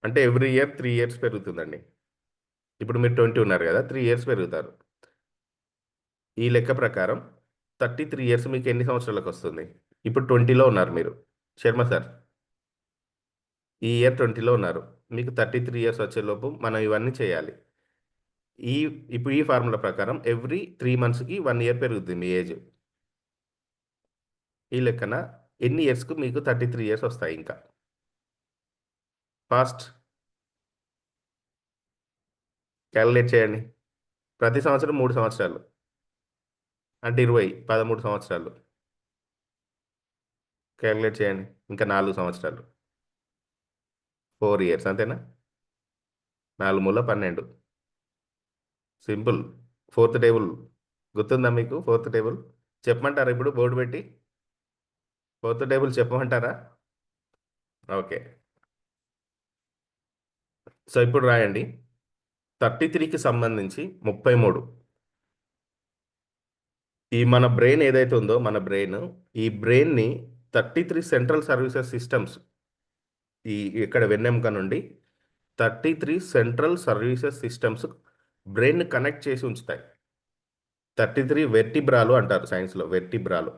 అంటే every year 3 years పెరుగుతుందండి. ఇప్పుడు మీరు 20 ఉన్నారు కదా! 3 ఇయర్స్ పెరుగుతారు. ఈ లెక్క ప్రకారం 33 ఇయర్స్ మీకు ఎన్ని సంవత్సరాలకొస్తుంది? ఇప్పుడు 20లో ఉన్నారు మీరు. శర్మ సార్. ఈ ఇయర్ 20లో ఉన్నారు. మీకు 33 ఇయర్స్ వచ్చేలోపు మనం ఇవన్నీ చేయాలి. ఈ ఇప్పుడు ఈ ఫార్ములా ప్రకారం ఎవ్రీ 3 మంత్స్‌కి 1 ఇయర్ పెరుగుద్ది మీ ఏజ్. ఈ లెక్కన ఎన్ని ఇయర్స్‌కు మీకు 33 ఇయర్స్ వస్తాయి ఇంకా? ఫాస్ట్ కాలిక్యులేట్ చేయండి. ప్రతి సంవత్సరం 3 సంవత్సరాలు. అంటే 20, 13 సంవత్సరాలు. కాలిక్యులేట్ చేయండి. ఇంకా 4 సంవత్సరాలు. 4 ఇయర్స్ అంతేనా? 4 మూల 12. సింపుల్. ఫోర్త్ టేబుల్ గుర్తుందా మీకు? ఫోర్త్ టేబుల్ చెప్పమంటారా ఇప్పుడు బోర్డు పెట్టి? ఫోర్త్ టేబుల్ చెప్పమంటారా? ఓకే. సో ఇప్పుడు రాయండి. 33కి సంబంధించి 33. ఈ మన బ్రెయిన్ ఏదైతే ఉందో మన బ్రెయిన్, ఈ బ్రెయిన్‌ని 33 సెంట్రల్ సర్వీసెస్ సిస్టమ్స్, ఈ ఇక్కడ వెన్నెముక నుండి 33 సెంట్రల్ సర్వీసెస్ సిస్టమ్స్ బ్రెయిన్‌ని కనెక్ట్ చేసి ఉంచుతాయి. 33 వెర్టిబ్రాలు అంటారు సైన్స్‌లో. వెర్టిబ్రాలు.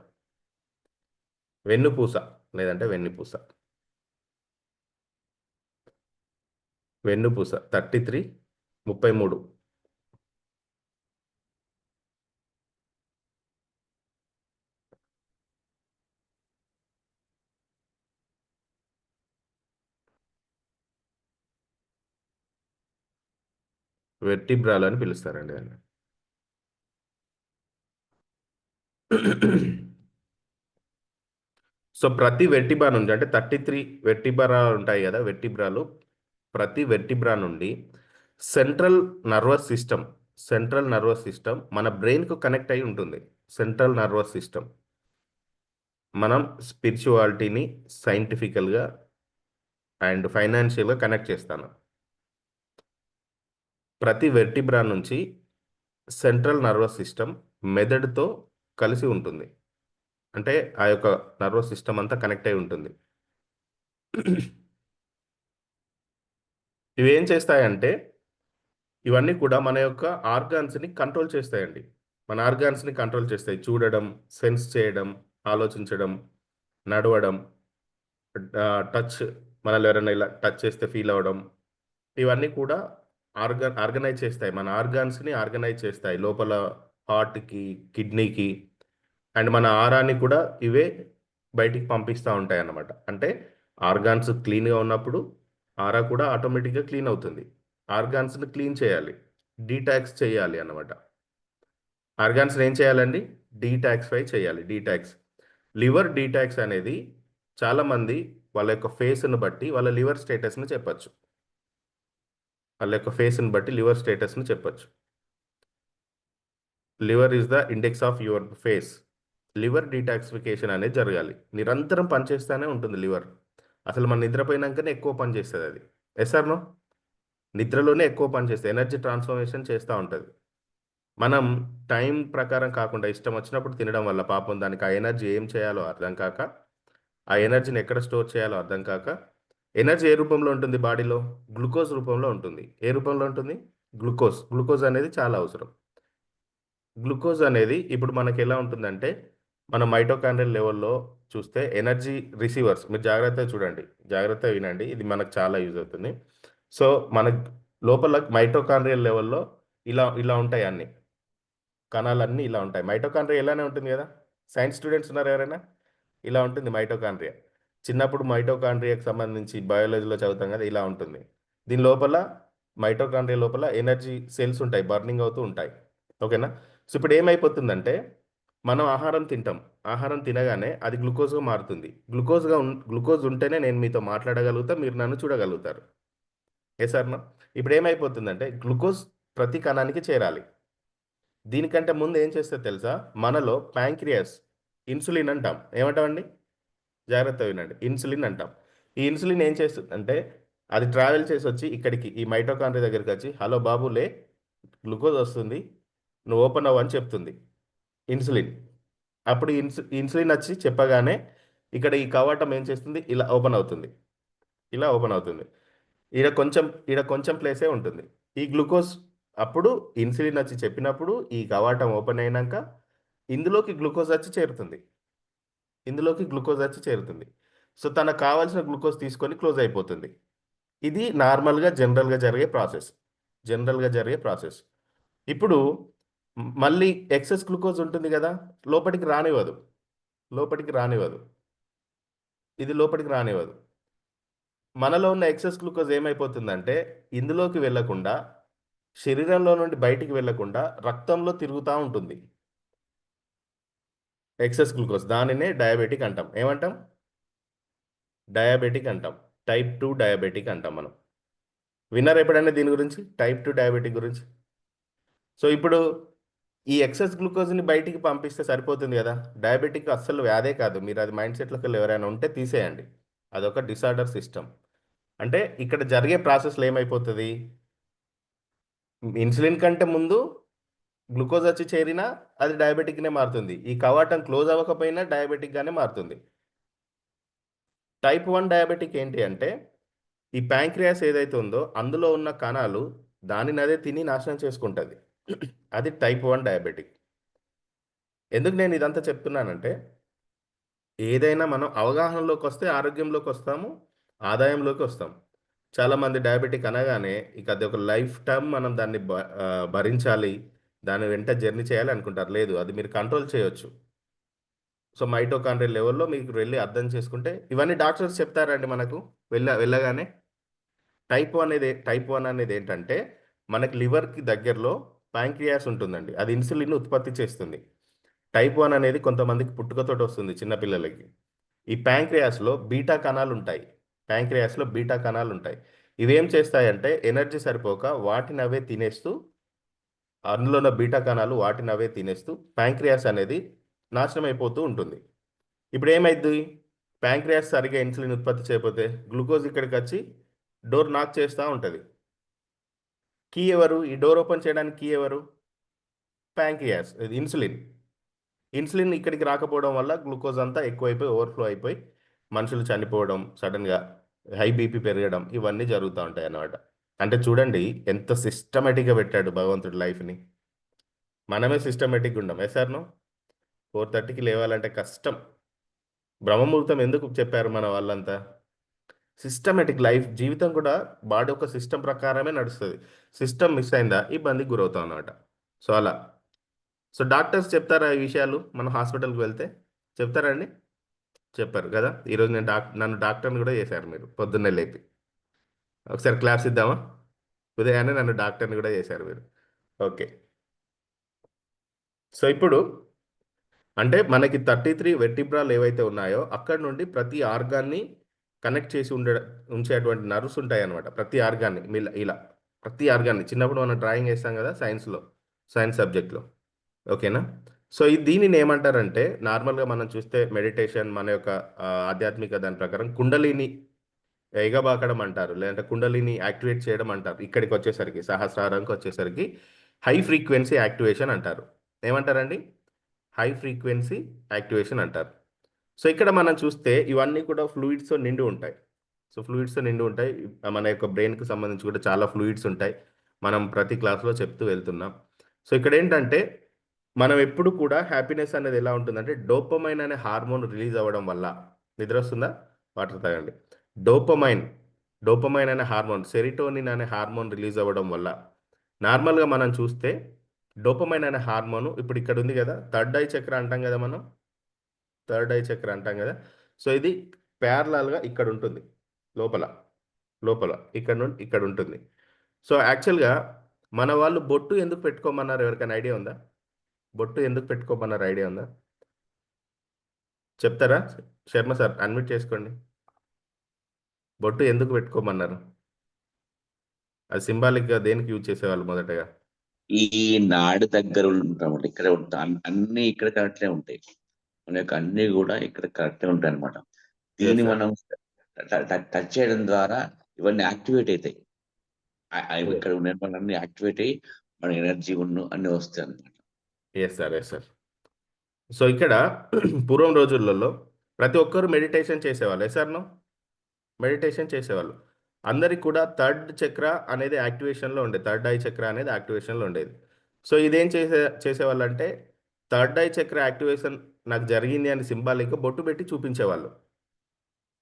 వెన్నుపూస లేదంటే వెన్నుపూస. వెన్నుపూస 33, 33. వెర్టిబ్రాలు అని పిలుస్తారండి దాన్ని. సో ప్రతి వెర్టిబ్రా నుంచి అంటే 33 వెర్టిబ్రా ఉంటాయి కదా! వెర్టిబ్రాలు. ప్రతి వెర్టిబ్రా నుండి central nervous system, central nervous system మన బ్రెయిన్‌కు కనెక్ట్ అయ్యి ఉంటుంది. Central nervous system. మనం స్పిరిచువాలిటీని సైంటిఫికల్‌గా అండ్ ఫైనాన్షియల్‌గా కనెక్ట్ చేస్తాను. ప్రతి వెర్టిబ్రా నుంచి సెంట్రల్ నర్వస్ సిస్టమ్ మెదడుతో కలిసి ఉంటుంది. అంటే ఆ యొక్క నర్వస్ సిస్టమ్ అంతా కనెక్ట్ అయి ఉంటుంది. ఇవేం చేస్తాయంటే ఇవన్నీ కూడా మన యొక్క ఆర్గాన్స్‌ని కంట్రోల్ చేస్తాయండి. మన ఆర్గాన్స్‌ని కంట్రోల్ చేస్తాయి. చూడడం, సెన్స్ చేయడం, ఆలోచించడం, నడవడం, టచ్, మనల్ని ఎవరైనా ఇలా టచ్ చేస్తే ఫీల్ అవ్వడం. ఇవన్నీ కూడా ఆర్గనైజ్ చేస్తాయి. మన ఆర్గాన్స్‌ని ఆర్గనైజ్ చేస్తాయి. లోపల హార్ట్‌కి, కిడ్నీకి అండ్ మన ఆరాన్ని కూడా ఇవే బయటికి పంపిస్తా ఉంటాయన్నమాట. అంటే ఆర్గాన్స్ క్లీన్‌గా ఉన్నప్పుడు ఆరా కూడా ఆటోమేటిక్‌గా క్లీన్ అవుతుంది. ఆర్గాన్స్‌ని క్లీన్ చేయాలి. డీటాక్స్ చేయాలి అన్నమాట. ఆర్గాన్స్‌ని ఏం చేయాలండి? డీటాక్సిఫై చేయాలి. డీటాక్స్. లివర్ డీటాక్స్ అనేది చాలామంది వాళ్ళ యొక్క ఫేస్‌ని బట్టి వాళ్ళ లివర్ స్టేటస్‌ని చెప్పొచ్చు. వాళ్ళ యొక్క ఫేస్‌ని బట్టి లివర్ స్టేటస్‌ని చెప్పొచ్చు. Liver is the index of your face. Liver detoxification అనేది జరగాలి. నిరంతరం పనిచేస్తానే ఉంటుంది లివర్. అసలు మనం నిద్రపోయినాకనే ఎక్కువ పని చేస్తదది. Yes or no? నిద్రలోనే ఎక్కువ పని చేస్తది. ఎనర్జీ ట్రాన్స్‌ఫర్మేషన్ చేస్తా ఉంటది. మనం టైం ప్రకారం కాకుండా ఇష్టం వచ్చినప్పుడు తినడం వల్ల పాపం దానికి ఆ ఎనర్జీ ఏం చేయాలో అర్థం కాక, ఆ ఎనర్జీని ఎక్కడ స్టోర్ చేయాలో అర్థం కాక, ఎనర్జీ ఏ రూపంలో ఉంటుంది బాడీలో? గ్లూకోజ్ రూపంలో ఉంటుంది. ఏ రూపంలో ఉంటుంది? గ్లూకోజ్. గ్లూకోజ్ అనేది చాలా అవసరం. గ్లూకోజ్ అనేది ఇప్పుడు మనకెలా ఉంటుందంటే, మన మైటోకాండ్రియల్ లెవెల్‌లో చూస్తే ఎనర్జీ రిసీవర్స్, మీరు జాగ్రత్తగా చూడండి. జాగ్రత్తగా వినండి. ఇది మనకు చాలా యూజ్ అవుతుంది. సో, మన లోపల మైటోకాండ్రియల్ లెవెల్‌లో ఇలా ఇలా ఉంటాయి అన్నీ. కణాలన్నీ ఇలా ఉంటాయి. మైటోకాండ్రియా ఇలానే ఉంటుంది గదా! సైన్స్ స్టూడెంట్స్ ఉన్నారా ఎవరైనా? ఇలా ఉంటుంది మైటోకాండ్రియా. చిన్నప్పుడు మైటోకాండ్రియాకి సంబంధించి బయాలజీలో చదువుతాం గదా! ఇలా ఉంటుంది. దీని లోపల మైటోకాండ్రియా లోపల ఎనర్జీ సెల్స్ ఉంటాయి. బర్నింగ్ అవుతూ ఉంటాయి. ఓకేనా? సో, ఇప్పుడు ఏమైపోతుందంటే, మనం ఆహారం తింటాం. ఆహారం తినగానే అది గ్లూకోజ్‌గా మారుతుంది. గ్లూకోజ్ ఉంటేనే నేను మీతో మాట్లాడగలుగుతా. మీరు నన్ను చూడగలుగుతారు. Yes or no? ఇప్పుడు ఏమైపోతుందంటే, గ్లూకోజ్ ప్రతి కణానికి చేరాలి. దీనికంటే ముందు ఏం చేస్తదో తెలుసా? మనలో ప్యాంక్రియాస్, ఇన్సులిన్ అంటాం. ఏమంటామండి? జాగ్రత్తగా వినండి. ఇన్సులిన్ అంటాం. ఈ ఇన్సులిన్ ఏం చేస్తుందంటే, అది ట్రావెల్ చేసొచ్చి ఇక్కడికి ఈ మైటోకాండ్రియా దగ్గరికొచ్చి, "హలో బాబు లే, గ్లూకోజ్ వస్తుంది. నువ్వు ఓపెన్ అవ్వు" అని చెప్తుంది ఇన్సులిన్. అప్పుడు ఇన్సులిన్ వచ్చి చెప్పగానే ఇక్కడ ఈ కవాటం ఏం చేస్తుంది? ఇలా ఓపెన్ అవుతుంది. ఇలా ఓపెన్ అవుతుంది. ఈడ కొంచెం ప్లేసే ఉంటుంది. ఈ గ్లూకోజ్ అప్పుడు ఇన్సులిన్ వచ్చి చెప్పినప్పుడు ఈ కవాటం ఓపెన్ అయినాక ఇందులోకి గ్లూకోజ్ వచ్చి చేరుతుంది. సో తనకు కావాల్సిన గ్లూకోజ్ తీసుకొని క్లోజ్ అయిపోతుంది. ఇది నార్మల్గా జనరల్గా జరిగే ప్రాసెస్. ఇప్పుడు మళ్ళీ ఎక్సెస్ గ్లూకోజ్ ఉంటుంది కదా, లోపలికి రానివ్వదు లోపలికి రానివ్వదు ఇది లోపలికి రానివ్వదు. మనలో ఉన్న ఎక్సెస్ గ్లూకోజ్ ఏమైపోతుందంటే ఇందులోకి వెళ్ళకుండా, శరీరంలో నుండి బయటికి వెళ్ళకుండా రక్తంలో తిరుగుతూ ఉంటుంది. ఎక్సెస్ గ్లూకోజ్ దానినే డయాబెటిక్ అంటాం. ఏమంటాం? డయాబెటిక్ అంటాం. టైప్ 2 డయాబెటిక్ అంటాం మనం. విన్నర్ ఎప్పుడైనా దీని గురించి, టైప్ 2 డయాబెటిక్ గురించి? సో ఇప్పుడు ఈ ఎక్సెస్ గ్లూకోజ్ని బయటికి పంపిస్తే సరిపోతుంది కదా. డయాబెటిక్ అస్సలు వ్యాధే కాదు. మీరు అది మైండ్ సెట్లోకి వెళ్ళి ఎవరైనా ఉంటే తీసేయండి. అదొక డిసార్డర్ సిస్టమ్. అంటే ఇక్కడ జరిగే ప్రాసెస్లో ఏమైపోతుంది, ఇన్సులిన్ కంటే ముందు గ్లూకోజ్ వచ్చి చేరినా అది డయాబెటిక్నే మారుతుంది. ఈ కవాటం క్లోజ్ అవ్వకపోయినా డయాబెటిక్గానే మారుతుంది. టైప్ 1 డయాబెటిక్ ఏంటి అంటే, ఈ ప్యాంక్రియాస్ ఏదైతే ఉందో అందులో ఉన్న కణాలు దానిని అదే తిని నాశనం చేసుకుంటుంది. అది టైప్ 1 డయాబెటిక్. ఎందుకు నేను ఇదంతా చెప్తున్నానంటే, ఏదైనా మనం అవగాహనలోకి వస్తే ఆరోగ్యంలోకి వస్తాము, ఆదాయంలోకి వస్తాం. చాలామంది డయాబెటిక్ అనగానే ఇక అది ఒక లైఫ్ టైం మనం దాన్ని భరించాలి, దాని వెంట జర్నీ చేయాలి అనుకుంటారు. లేదు, అది మీరు కంట్రోల్ చేయొచ్చు. సో మైటోకాండ్రియల్ లెవెల్లో మీకు వెళ్ళి అర్థం చేసుకుంటే ఇవన్నీ డాక్టర్స్ చెప్తారండి మనకు వెళ్ళగానే. టైప్ 1 అనేది ఏంటంటే, మనకి లివర్కి దగ్గరలో ప్యాంక్రియాస్ ఉంటుందండి. అది ఇన్సులిన్ ఉత్పత్తి చేస్తుంది. టైప్ 1 అనేది కొంతమందికి పుట్టుకతోటి వస్తుంది చిన్నపిల్లలకి. ఈ ప్యాంక్రియాస్లో బీటా కణాలు ఉంటాయి. ఇవేం చేస్తాయంటే ఎనర్జీ సరిపోక అందులో ఉన్న బీటా కణాలు వాటిని అవే తినేస్తూ ప్యాంక్రియాస్ అనేది నాశనం అయిపోతూ ఉంటుంది. ఇప్పుడు ఏమైంది, ప్యాంక్రియాస్ సరిగా ఇన్సులిన్ ఉత్పత్తి చేయకపోతే గ్లూకోజ్ ఇక్కడికి వచ్చి డోర్ నాక్ చేస్తూ ఉంటుంది. కీ ఎవరు? ఈ డోర్ ఓపెన్ చేయడానికి కీ ఎవరు? ప్యాంక్రియాస్. ఇది ఇన్సులిన్ ఇక్కడికి రాకపోవడం వల్ల గ్లూకోజ్ అంతా ఎక్కువైపోయి ఓవర్ఫ్లో అయిపోయి మనుషులు చనిపోవడం, సడన్గా హై బీపీ పెరగడం, ఇవన్నీ జరుగుతూ ఉంటాయి అన్నమాట. అంటే చూడండి ఎంత సిస్టమేటిక్గా పెట్టాడు భగవంతుడు లైఫ్ని. మనమే సిస్టమేటిక్గా ఉండం. ఎస్ఆర్ను 4:30కి లేవాలంటే కష్టం. బ్రహ్మముహూర్తం ఎందుకు చెప్పారు మన వాళ్ళంతా? సిస్టమేటిక్ లైఫ్ జీవితం కూడా బాడీ ఒక సిస్టమ్ ప్రకారమే నడుస్తుంది. సిస్టమ్ మిస్ అయిందా ఇబ్బందికి గురవుతాం అన్నమాట. సో అలా. సో డాక్టర్స్ చెప్తారా ఈ విషయాలు మనం హాస్పిటల్కి వెళ్తే? చెప్తారా అండి? చెప్పారు కదా. ఈరోజు నన్ను డాక్టర్ని కూడా చేశారు మీరు పొద్దున్నే లేపి. ఒకసారి క్లాస్ ఇద్దామా? ఉదయాన్నే నన్ను డాక్టర్ని కూడా చేశారు మీరు. ఓకే. సో ఇప్పుడు అంటే మనకి 33 వెర్టిబ్రాలు ఏవైతే ఉన్నాయో అక్కడ నుండి ప్రతి ఆర్గాన్ని కనెక్ట్ చేసి ఉంచేటువంటి నర్వ్స్ ఉంటాయి అనమాట. ప్రతి ఆర్గాన్ని ఇలా ప్రతి ఆర్గాన్ని చిన్నప్పుడు మనం డ్రాయింగ్ వేస్తాం కదా సైన్స్ సబ్జెక్ట్లో. ఓకేనా? సో దీనిని ఏమంటారంటే నార్మల్గా మనం చూస్తే మెడిటేషన్ మన యొక్క ఆధ్యాత్మిక దాని ప్రకారం కుండలిని ఎగబాకడం అంటారు, లేదంటే కుండలిని యాక్టివేట్ చేయడం అంటారు. ఇక్కడికి వచ్చేసరికి సహస్రారంకి వచ్చేసరికి హై ఫ్రీక్వెన్సీ యాక్టివేషన్ అంటారు. ఏమంటారండి? హై ఫ్రీక్వెన్సీ యాక్టివేషన్ అంటారు. సో ఇక్కడ మనం చూస్తే ఇవన్నీ కూడా ఫ్లూయిడ్స్తో నిండి ఉంటాయి. మన యొక్క బ్రెయిన్కి సంబంధించి కూడా చాలా ఫ్లూయిడ్స్ ఉంటాయి. మనం ప్రతి క్లాస్లో చెప్తూ వెళ్తున్నాం. సో ఇక్కడ ఏంటంటే మనం ఎప్పుడు కూడా హ్యాపీనెస్ అనేది ఎలా ఉంటుందంటే డోపమైన్ అనే హార్మోన్ రిలీజ్ అవ్వడం వల్ల. నిద్ర వస్తుందా? వాటర్ తాగండి. డోపమైన్ డోపమైన్ అనే హార్మోన్, సెరిటోనిన్ అనే హార్మోన్ రిలీజ్ అవ్వడం వల్ల నార్మల్గా మనం చూస్తే డోపమైన్ అనే హార్మోన్ ఇప్పుడు ఇక్కడ ఉంది కదా, థర్డ్ ఐ చక్ర అంటాం కదా మనం. సో ఇది ప్యారలల్గా ఇక్కడ ఉంటుంది, లోపల లోపల ఇక్కడ నుండి ఇక్కడ ఉంటుంది. సో యాక్చువల్గా మన వాళ్ళు బొట్టు ఎందుకు పెట్టుకోమన్నారు? ఎవరికైనా ఐడియా ఉందా? బొట్టు ఎందుకు పెట్టుకోమన్నారు? ఐడియా ఉందా? చెప్తారా? శర్మ సార్ అడ్మిట్ చేసుకోండి. బొట్టు ఎందుకు పెట్టుకోమన్నారు? అది సింబాలిక్గా దేనికి యూజ్ చేసేవాళ్ళు మొదటగా? ఈ నాడు దగ్గర ఉంటాం, ఇక్కడ ఉంటాం, అన్ని ఇక్కడ కరెక్ట్లే ఉంటాయి. మన యొక్క అన్ని కూడా ఇక్కడ కరెక్ట్గా ఉంటాయి అనమాట. దీన్ని మనం టచ్ చేయడం ద్వారా ఇవన్నీ యాక్టివేట్ అవుతాయి. ఇక్కడ ఉన్న అన్ని యాక్టివేట్ అయ్యి మన ఎనర్జీ అన్ని వస్తాయి అనమాట. Yes sir. సో ఇక్కడ పూర్వం రోజులలో ప్రతి ఒక్కరు మెడిటేషన్ చేసేవాళ్ళు. మెడిటేషన్ చేసేవాళ్ళు. అందరికి కూడా థర్డ్ చక్ర అనేది యాక్టివేషన్లో ఉండేది, థర్డ్ ఐ చక్ర అనేది యాక్టివేషన్లో ఉండేది. సో ఇదేం చేసేవాళ్ళు అంటే థర్డ్ ఐ చక్ర యాక్టివేషన్ నాకు జరిగింది అని సింబాలిక్ బొట్టు పెట్టి చూపించేవాళ్ళు.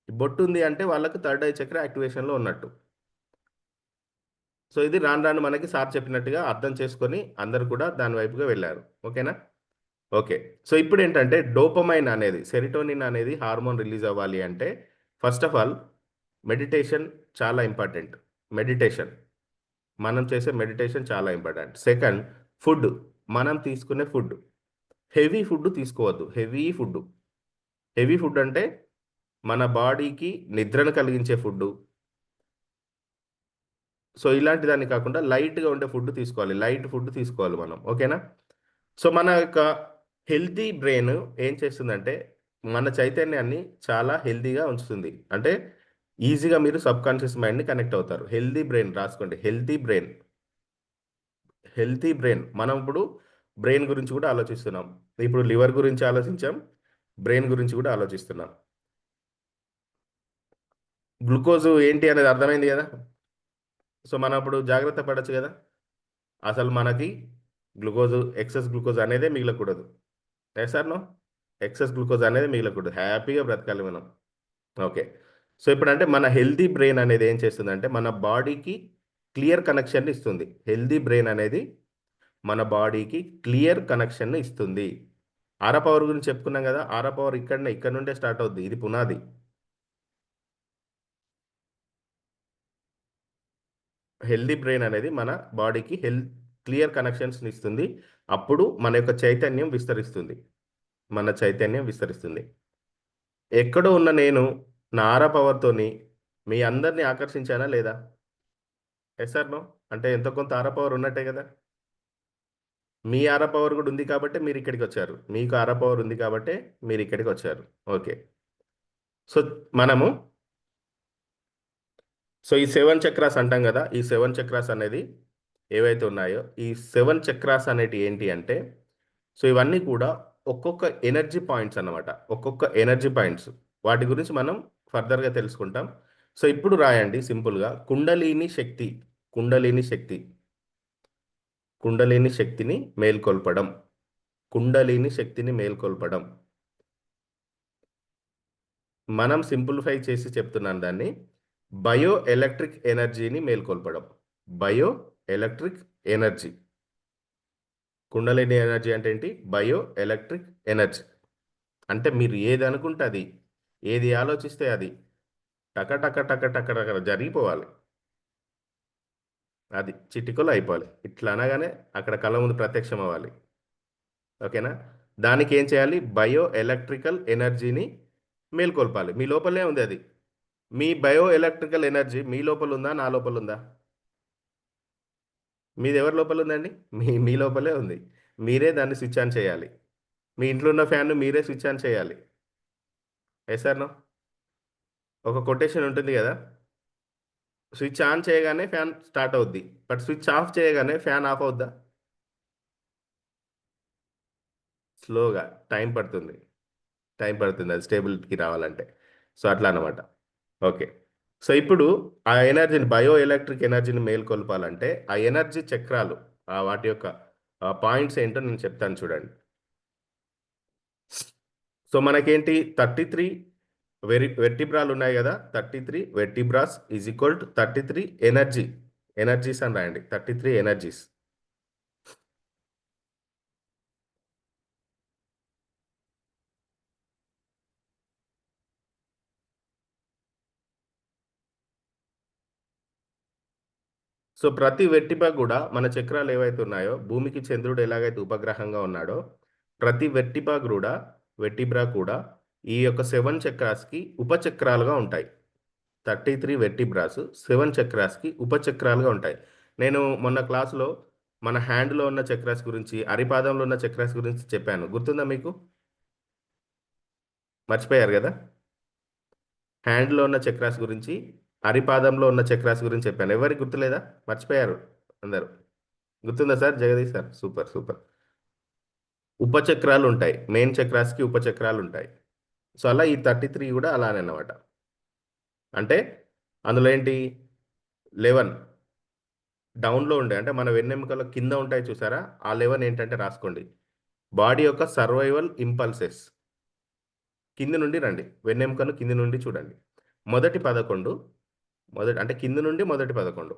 ఈ బొట్టు ఉంది అంటే వాళ్ళకు థర్డ్ ఐ చక్ర యాక్టివేషన్లో ఉన్నట్టు. సో ఇది రాను రాను మనకి సార్ చెప్పినట్టుగా అర్థం చేసుకొని అందరు కూడా దాని వైపుగా వెళ్ళారు. ఓకేనా? ఓకే. సో ఇప్పుడు ఏంటంటే డోపమైన్ అనేది, సెరిటోనిన్ అనేది హార్మోన్ రిలీజ్ అవ్వాలి అంటే ఫస్ట్ ఆఫ్ ఆల్ మెడిటేషన్ చాలా ఇంపార్టెంట్. మెడిటేషన్, మనం చేసే మెడిటేషన్ చాలా ఇంపార్టెంట్. సెకండ్, ఫుడ్, మనం తీసుకునే ఫుడ్. హెవీ ఫుడ్ తీసుకోవద్దు. హెవీ ఫుడ్ అంటే మన బాడీకి నిద్రను కలిగించే ఫుడ్. సో ఇలాంటి దాన్ని కాకుండా లైట్గా ఉండే ఫుడ్ తీసుకోవాలి, లైట్ ఫుడ్ తీసుకోవాలి మనం. ఓకేనా? సో మన యొక్క హెల్తీ బ్రెయిన్ ఏం చేస్తుందంటే మన చైతన్యాన్ని చాలా హెల్తీగా ఉంచుతుంది. అంటే ఈజీగా మీరు సబ్ కాన్షియస్ మైండ్ని కనెక్ట్ అవుతారు. హెల్తీ బ్రెయిన్ రాసుకోండి, హెల్తీ బ్రెయిన్. Healthy brain. మనం ఇప్పుడు బ్రెయిన్ గురించి కూడా ఆలోచిస్తున్నాం. ఇప్పుడు లివర్ గురించి ఆలోచించాం, బ్రెయిన్ గురించి కూడా ఆలోచిస్తున్నాం. గ్లూకోజ్ ఏంటి అనేది అర్థమైంది కదా. సో మనం ఇప్పుడు జాగ్రత్త పడచ్చు కదా. అసలు మనకి గ్లూకోజ్, ఎక్సెస్ గ్లూకోజ్ అనేదే మిగలకూడదు. సార్ నో, ఎక్సెస్ గ్లూకోజ్ అనేది మిగలకూడదు. హ్యాపీగా బ్రతకాలి మనం. ఓకే. సో ఇప్పుడంటే మన హెల్తీ బ్రెయిన్ అనేది ఏం చేస్తుందంటే మన బాడీకి క్లియర్ కనెక్షన్ ఇస్తుంది. హెల్తీ బ్రెయిన్ అనేది మన బాడీకి క్లియర్ కనెక్షన్ ఇస్తుంది. ఆరా పవర్ గురించి చెప్పుకున్నాం కదా. ఆరా పవర్ ఇక్కడ నుండే స్టార్ట్ అవుద్ది. ఇది పునాది. హెల్దీ బ్రెయిన్ అనేది మన బాడీకి క్లియర్ కనెక్షన్స్ ఇస్తుంది. అప్పుడు మన యొక్క చైతన్యం విస్తరిస్తుంది. మన చైతన్యం విస్తరిస్తుంది. ఎక్కడో ఉన్న నేను నా ఆరా పవర్తోని మీ అందరినీ ఆకర్షించానా లేదా? Yes or no? అంటే ఎంతో కొంత ఆరా పవర్ ఉన్నట్టే కదా. మీ ఆరా పవర్ కూడా ఉంది కాబట్టి మీరు ఇక్కడికి వచ్చారు. మీకు ఆరా పవర్ ఉంది కాబట్టి మీరు ఇక్కడికి వచ్చారు. ఓకే. సో మనము ఈ 7 చక్రాస్ అంటాం కదా. ఈ 7 చక్రాస్ అనేది ఏవైతే ఉన్నాయో ఈ 7 చక్రాస్ అనేటి ఏంటి అంటే సో ఇవన్నీ కూడా ఒక్కొక్క ఎనర్జీ పాయింట్స్ అన్నమాట. ఒక్కొక్క ఎనర్జీ పాయింట్స్. వాటి గురించి మనం ఫర్దర్గా తెలుసుకుంటాం. సో ఇప్పుడు రాయండి సింపుల్గా, కుండలిని శక్తి. కుండలిని శక్తి, కుండలిని శక్తిని మేల్కొల్పడం. కుండలిని శక్తిని మేల్కొల్పడం. మనం సింప్లిఫై చేసి చెప్తున్నాను దాన్ని. బయో ఎలక్ట్రిక్ ఎనర్జీని మేల్కొల్పడం. Bio electric energy. Kundalini energy అంటే ఏంటి? Bio electric energy. అంటే మీరు ఏది అనుకుంటే అది, ఏది ఆలోచిస్తే అది టక టక టక టక టక జరిగిపోవాలి. అది చిటికలో అయిపోవాలి. ఇట్లా అనగానే అక్కడ కళ్ళ ముందు ప్రత్యక్షం అవ్వాలి. ఓకేనా? దానికి ఏం చేయాలి? బయో ఎలక్ట్రికల్ ఎనర్జీని మేల్కొల్పాలి. మీ లోపలే ఉంది అది. మీ బయో ఎలక్ట్రికల్ ఎనర్జీ మీ లోపల ఉందా, నా లోపల ఉందా? మీది ఎవరి లోపల ఉందండి? మీ లోపలే ఉంది. మీరే దాన్ని స్విచ్ ఆన్ చేయాలి. మీ ఇంట్లో ఉన్న ఫ్యాన్ను మీరే స్విచ్ ఆన్ చేయాలి. Yes or no? ఒక కొటేషన్ ఉంటుంది కదా, స్విచ్ ఆన్ చేయగానే ఫ్యాన్ స్టార్ట్ అవుద్ది, బట్ స్విచ్ ఆఫ్ చేయగానే ఫ్యాన్ ఆఫ్ అవుద్దా? స్లోగా, టైం పడుతుంది. టైం పడుతుంది అది స్టేబిలిటీకి రావాలంటే. సో అట్లా అనమాట. ఓకే. సో ఇప్పుడు ఆ ఎనర్జీని, బయో ఎలక్ట్రిక్ ఎనర్జీని మేల్కొల్పాలంటే ఆ ఎనర్జీ చక్రాలు, వాటి యొక్క పాయింట్స్ ఏంటో నేను చెప్తాను చూడండి. సో మనకేంటి 33 వెర్టిబ్రాలు ఉన్నాయి కదా. 33 వెర్టిబ్రాస్ ఈజ్ ఈక్వల్ టు 33 ఎనర్జీస్ అని రాయండి. 33 ఎనర్జీస్. సో ప్రతి వెర్టిబ్రా కూడా మన చక్రాలు ఏవైతే ఉన్నాయో, భూమికి చంద్రుడు ఎలాగైతే ఉపగ్రహంగా ఉన్నాడో ప్రతి వెర్టిబ్రా కూడా ఈ యొక్క 7 చక్రాస్కి ఉపచక్రాలుగా ఉంటాయి. 33 వెర్టిబ్రాస్ 7 చక్రాస్కి ఉపచక్రాలుగా ఉంటాయి. నేను మొన్న క్లాసులో మన హ్యాండ్లో ఉన్న చక్రాస్ గురించి, అరిపాదంలో ఉన్న చక్రాస్ గురించి చెప్పాను. గుర్తుందా మీకు? మర్చిపోయారు కదా. హ్యాండ్లో ఉన్న చక్రాస్ గురించి, అరిపాదంలో ఉన్న చక్రాస్ గురించి చెప్పాను. ఎవరికి గుర్తులేదా? మర్చిపోయారు అందరు. గుర్తుందా sir? Jagadish sir, super super. ఉపచక్రాలు ఉంటాయి. మెయిన్ చక్రాస్కి ఉపచక్రాలు ఉంటాయి. సో అలా ఈ 33 కూడా అలానే అన్నమాట. అంటే అందులో ఏంటి? 11 డౌన్లో ఉండే అంటే మన వెన్నెముకల కింద ఉంటాయి చూసారా, ఆ 11 ఏంటంటే రాసుకోండి. బాడీ యొక్క సర్వైవల్ ఇంపల్సెస్. కింది నుండి రండి, వెన్నెముకను కింది నుండి చూడండి. మొదటి 11, అంటే కింది నుండి మొదటి 11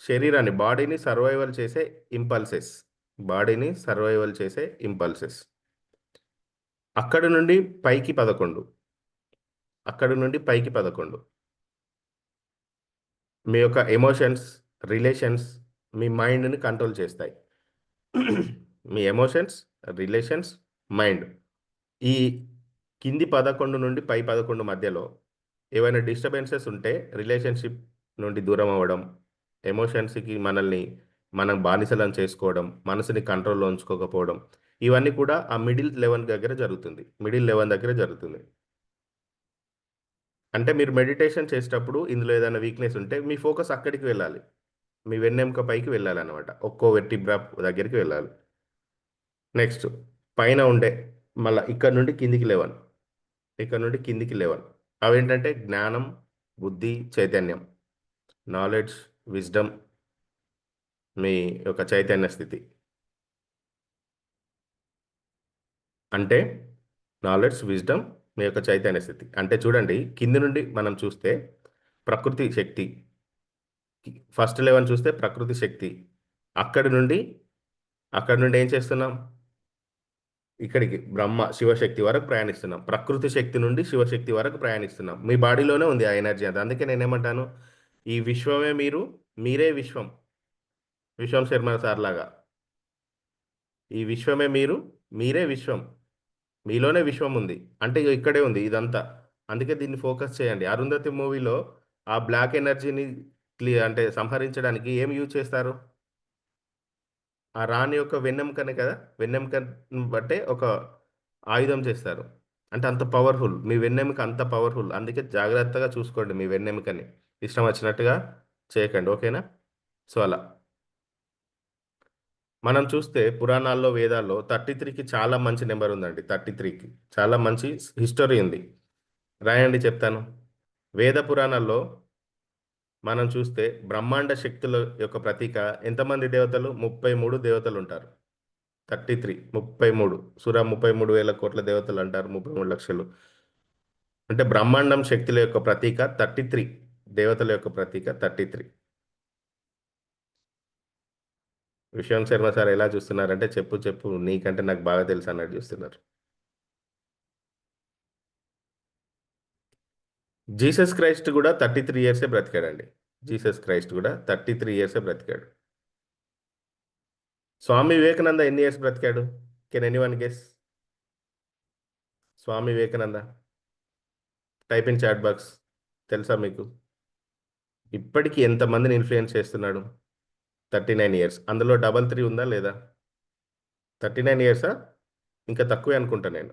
శరీరాన్ని, బాడీని సర్వైవల్ చేసే ఇంపల్సెస్. బాడీని సర్వైవల్ చేసే ఇంపల్సెస్. అక్కడి నుండి పైకి 11, అక్కడి నుండి పైకి 11 మీ యొక్క ఎమోషన్స్, రిలేషన్స్, మీ మైండ్ని కంట్రోల్ చేస్తాయి. మీ ఎమోషన్స్, రిలేషన్స్, మైండ్. ఈ కింది 11 నుండి పై 11 మధ్యలో ఏవైనా డిస్టర్బెన్సెస్ ఉంటే రిలేషన్షిప్ నుండి దూరం అవ్వడం, ఎమోషన్స్కి మనల్ని మనం బానిసలను చేసుకోవడం, మనసుని కంట్రోల్లో ఉంచుకోకపోవడం, ఇవన్నీ కూడా ఆ మిడిల్ లెవెల్ దగ్గర జరుగుతుంది. మిడిల్ లెవెల్ దగ్గర జరుగుతుంది. అంటే మీరు మెడిటేషన్ చేసేటప్పుడు ఇందులో ఏదైనా వీక్నెస్ ఉంటే మీ ఫోకస్ అక్కడికి వెళ్ళాలి. మీ వెన్నెముక పైకి వెళ్ళాలన్నమాట. ఒక్కో వెర్టిబ్రా దగ్గరికి వెళ్ళాలి. నెక్స్ట్ పైన ఉండే మళ్ళీ ఇక్కడ నుండి కిందికి 11, ఇక్కడ నుండి కిందికి 11 అవేంటంటే జ్ఞానం, బుద్ధి, చైతన్యం, నాలెడ్జ్, విజ్డమ్, మీ యొక్క చైతన్య స్థితి. అంటే నాలెడ్జ్, విజ్డమ్, మీ యొక్క చైతన్య స్థితి. అంటే చూడండి, కింది నుండి మనం చూస్తే ప్రకృతి శక్తి. ఫస్ట్ 11 చూస్తే ప్రకృతి శక్తి. అక్కడి నుండి ఏం చేస్తున్నాం? ఇక్కడికి బ్రహ్మ శివశక్తి వరకు ప్రయాణిస్తున్నాం. ప్రకృతి శక్తి నుండి శివశక్తి వరకు ప్రయాణిస్తున్నాం. మీ బాడీలోనే ఉంది ఆ ఎనర్జీ అంతా. అందుకే నేనేమంటాను, ఈ విశ్వమే మీరు, మీరే విశ్వం. విశ్వం శర్మ సార్ లాగా, ఈ విశ్వమే మీరు, మీరే విశ్వం. మీలోనే విశ్వం ఉంది. అంటే ఇగో ఇక్కడే ఉంది ఇదంతా. అందుకే దీన్ని ఫోకస్ చేయండి. అరుంధతి మూవీలో ఆ బ్లాక్ ఎనర్జీని అంటే సంహరించడానికి ఏం యూజ్ చేస్తారు? ఆ రాణి యొక్క వెన్నెముకనే కదా, వెన్నెముకను బట్టే ఒక ఆయుధం చేస్తారు. అంటే అంత పవర్ఫుల్ మీ వెన్నెముక, అంత పవర్ఫుల్. అందుకే జాగ్రత్తగా చూసుకోండి మీ వెన్నెముకని. ఇష్టం వచ్చినట్టుగా చేయకండి, ఓకేనా? సో అలా మనం చూస్తే పురాణాల్లో, వేదాల్లో 33కి చాలా మంచి నెంబర్ ఉందండి. 33కి చాలా మంచి హిస్టరీ ఉంది. రాయండి చెప్తాను. వేద పురాణాల్లో మనం చూస్తే బ్రహ్మాండ శక్తుల యొక్క ప్రతీక ఎంతమంది దేవతలు? 33 దేవతలు ఉంటారు. 33, 33 సుర 33,000 కోట్ల దేవతలు అంటారు, 33 లక్షలు. అంటే బ్రహ్మాండం శక్తుల యొక్క ప్రతీక 33, దేవతల యొక్క ప్రతీక 33. విశ్వం శర్మ సార్ ఎలా చూస్తున్నారంటే, చెప్పు చెప్పు నీకంటే నాకు బాగా తెలుసు అన్నట్టు చూస్తున్నారు. జీసస్ క్రైస్ట్ కూడా 33 ఇయర్సే బ్రతికాడండి. జీసస్ క్రైస్ట్ కూడా 33 ఇయర్సే బ్రతికాడు. స్వామి వివేకానంద ఎన్ని ఇయర్స్ బ్రతికాడు? Can anyone guess? Swami Vivekananda, type in chat box. తెలుసా మీకు? ఇప్పటికీ ఎంతమందిని ఇన్ఫ్లుయెన్స్ చేస్తున్నాడు? 39 ఇయర్స్. అందులో 33 ఉందా లేదా? 39 ఇయర్సా? ఇంకా తక్కువే అనుకుంటా నేను.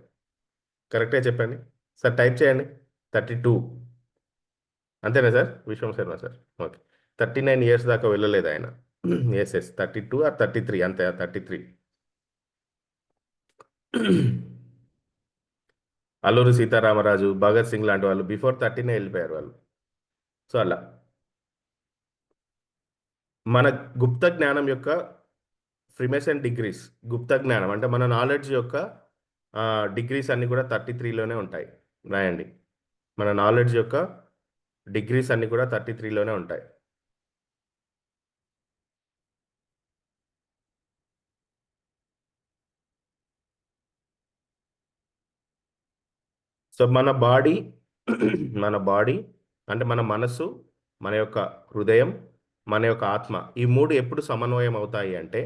కరెక్టే చెప్పండి సార్, టైప్ చేయండి. 32 అంతేనా సార్? విశ్వం శర్మ సార్, ఓకే. 39 ఇయర్స్ దాకా వెళ్ళలేదు ఆయన. ఎస్ ఎస్ 32 ఆర్ 33, అంతే 33. అల్లూరి సీతారామరాజు, భగత్ సింగ్ లాంటి వాళ్ళు బిఫోర్ 30 వెళ్ళిపోయారు వాళ్ళు. సో అలా మన గుప్త జ్ఞానం యొక్క ఫ్రిమేషన్ డిగ్రీస్, గుప్త జ్ఞానం అంటే మన నాలెడ్జ్ యొక్క డిగ్రీస్ అన్ని కూడా 33లోనే ఉంటాయి. రాయండి, మన నాలెడ్జ్ యొక్క డిగ్రీస్ అన్ని కూడా 33లోనే ఉంటాయి. సో మన బాడీ మన బాడీ అంటే మన మనస్సు, మన యొక్క హృదయం, మన యొక్క ఆత్మ, ఈ మూడు ఎప్పుడు సమన్వయం అవుతాయి అంటే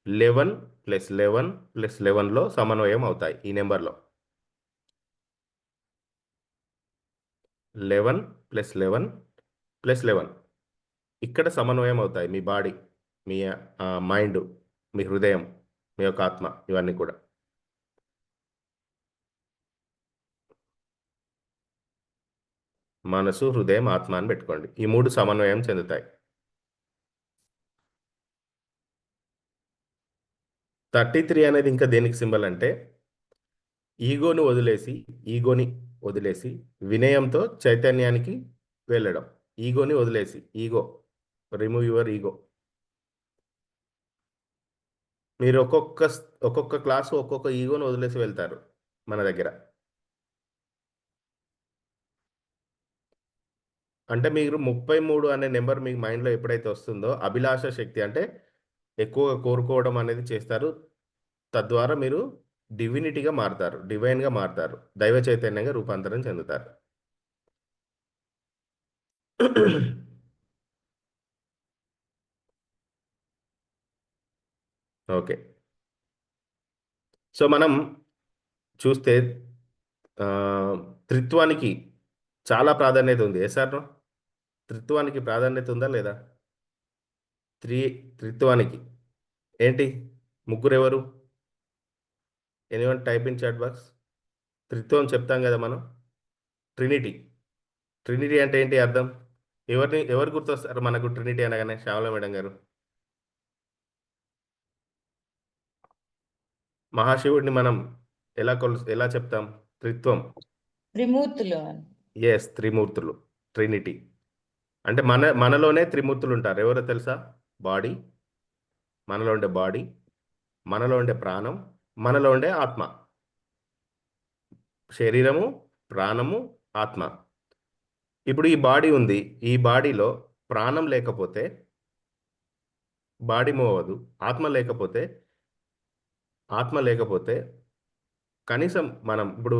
11 + 11 + 11లో సమన్వయం అవుతాయి. ఈ నెంబర్లో 11 + 11 + 11 ఇక్కడ సమన్వయం అవుతాయి. మీ బాడీ, మీ మైండ్, మీ హృదయం, మీ యొక్క ఆత్మ, ఇవన్నీ కూడా. మనసు, హృదయం, ఆత్మ అని పెట్టుకోండి. ఈ మూడు సమన్వయం చెందుతాయి. 33 అనేది ఇంకా దేనికి సింబల్ అంటే ఈగోని వదిలేసి వినయంతో చైతన్యానికి వెళ్ళడం. ఈగోని వదిలేసి, ఈగో, రిమూవ్ యువర్ ఈగో. మీరు ఒక్కొక్క క్లాసు ఒక్కొక్క ఈగోని వదిలేసి వెళ్తారు మన దగ్గర. అంటే మీరు 33 అనే నెంబర్ మీ మైండ్లో ఎప్పుడైతే వస్తుందో అభిలాష శక్తి అంటే ఎక్కువగా కోరుకోవడం అనేది చేస్తారు. తద్వారా మీరు డివినిటీగా మారుతారు, డివైన్గా మారుతారు, దైవ చైతన్యంగా రూపాంతరం చెందుతారు. ఓకే. సో మనం చూస్తే ఆ, త్రిత్వానికి చాలా ప్రాధాన్యత ఉంది. ఏ సార్? త్రిత్వానికి ప్రాధాన్యత ఉందా లేదా? త్రి త్రిత్వానికి ఏంటి? ముగ్గురు ఎవరు? Anyone type in chat box. త్రిత్వం చెప్తాం కదా మనం, ట్రినిటీ. ట్రినిటీ అంటే ఏంటి అర్థం? ఎవరు గుర్తొస్తారు మనకు ట్రినిటీ అనగానే? శ్యామల మేడం గారు. మహాశివుడిని మనం ఎలా చెప్తాం? త్రిత్వం. త్రిమూర్తులు అని. ఎస్, త్రిమూర్తులు, ట్రినిటీ. అంటే మనలోనే త్రిమూర్తులు ఉంటారు. ఎవరో తెలుసా? బాడీ, మనలో ఉండే బాడీ, మనలో ఉండే ప్రాణం, మనలో ఉండే ఆత్మ. శరీరము, ప్రాణము, ఆత్మ. ఇప్పుడు ఈ బాడీ ఉంది, ఈ బాడీలో ప్రాణం లేకపోతే బాడీ మూవ్ అవ్వదు. ఆత్మ లేకపోతే కనీసం మనం ఇప్పుడు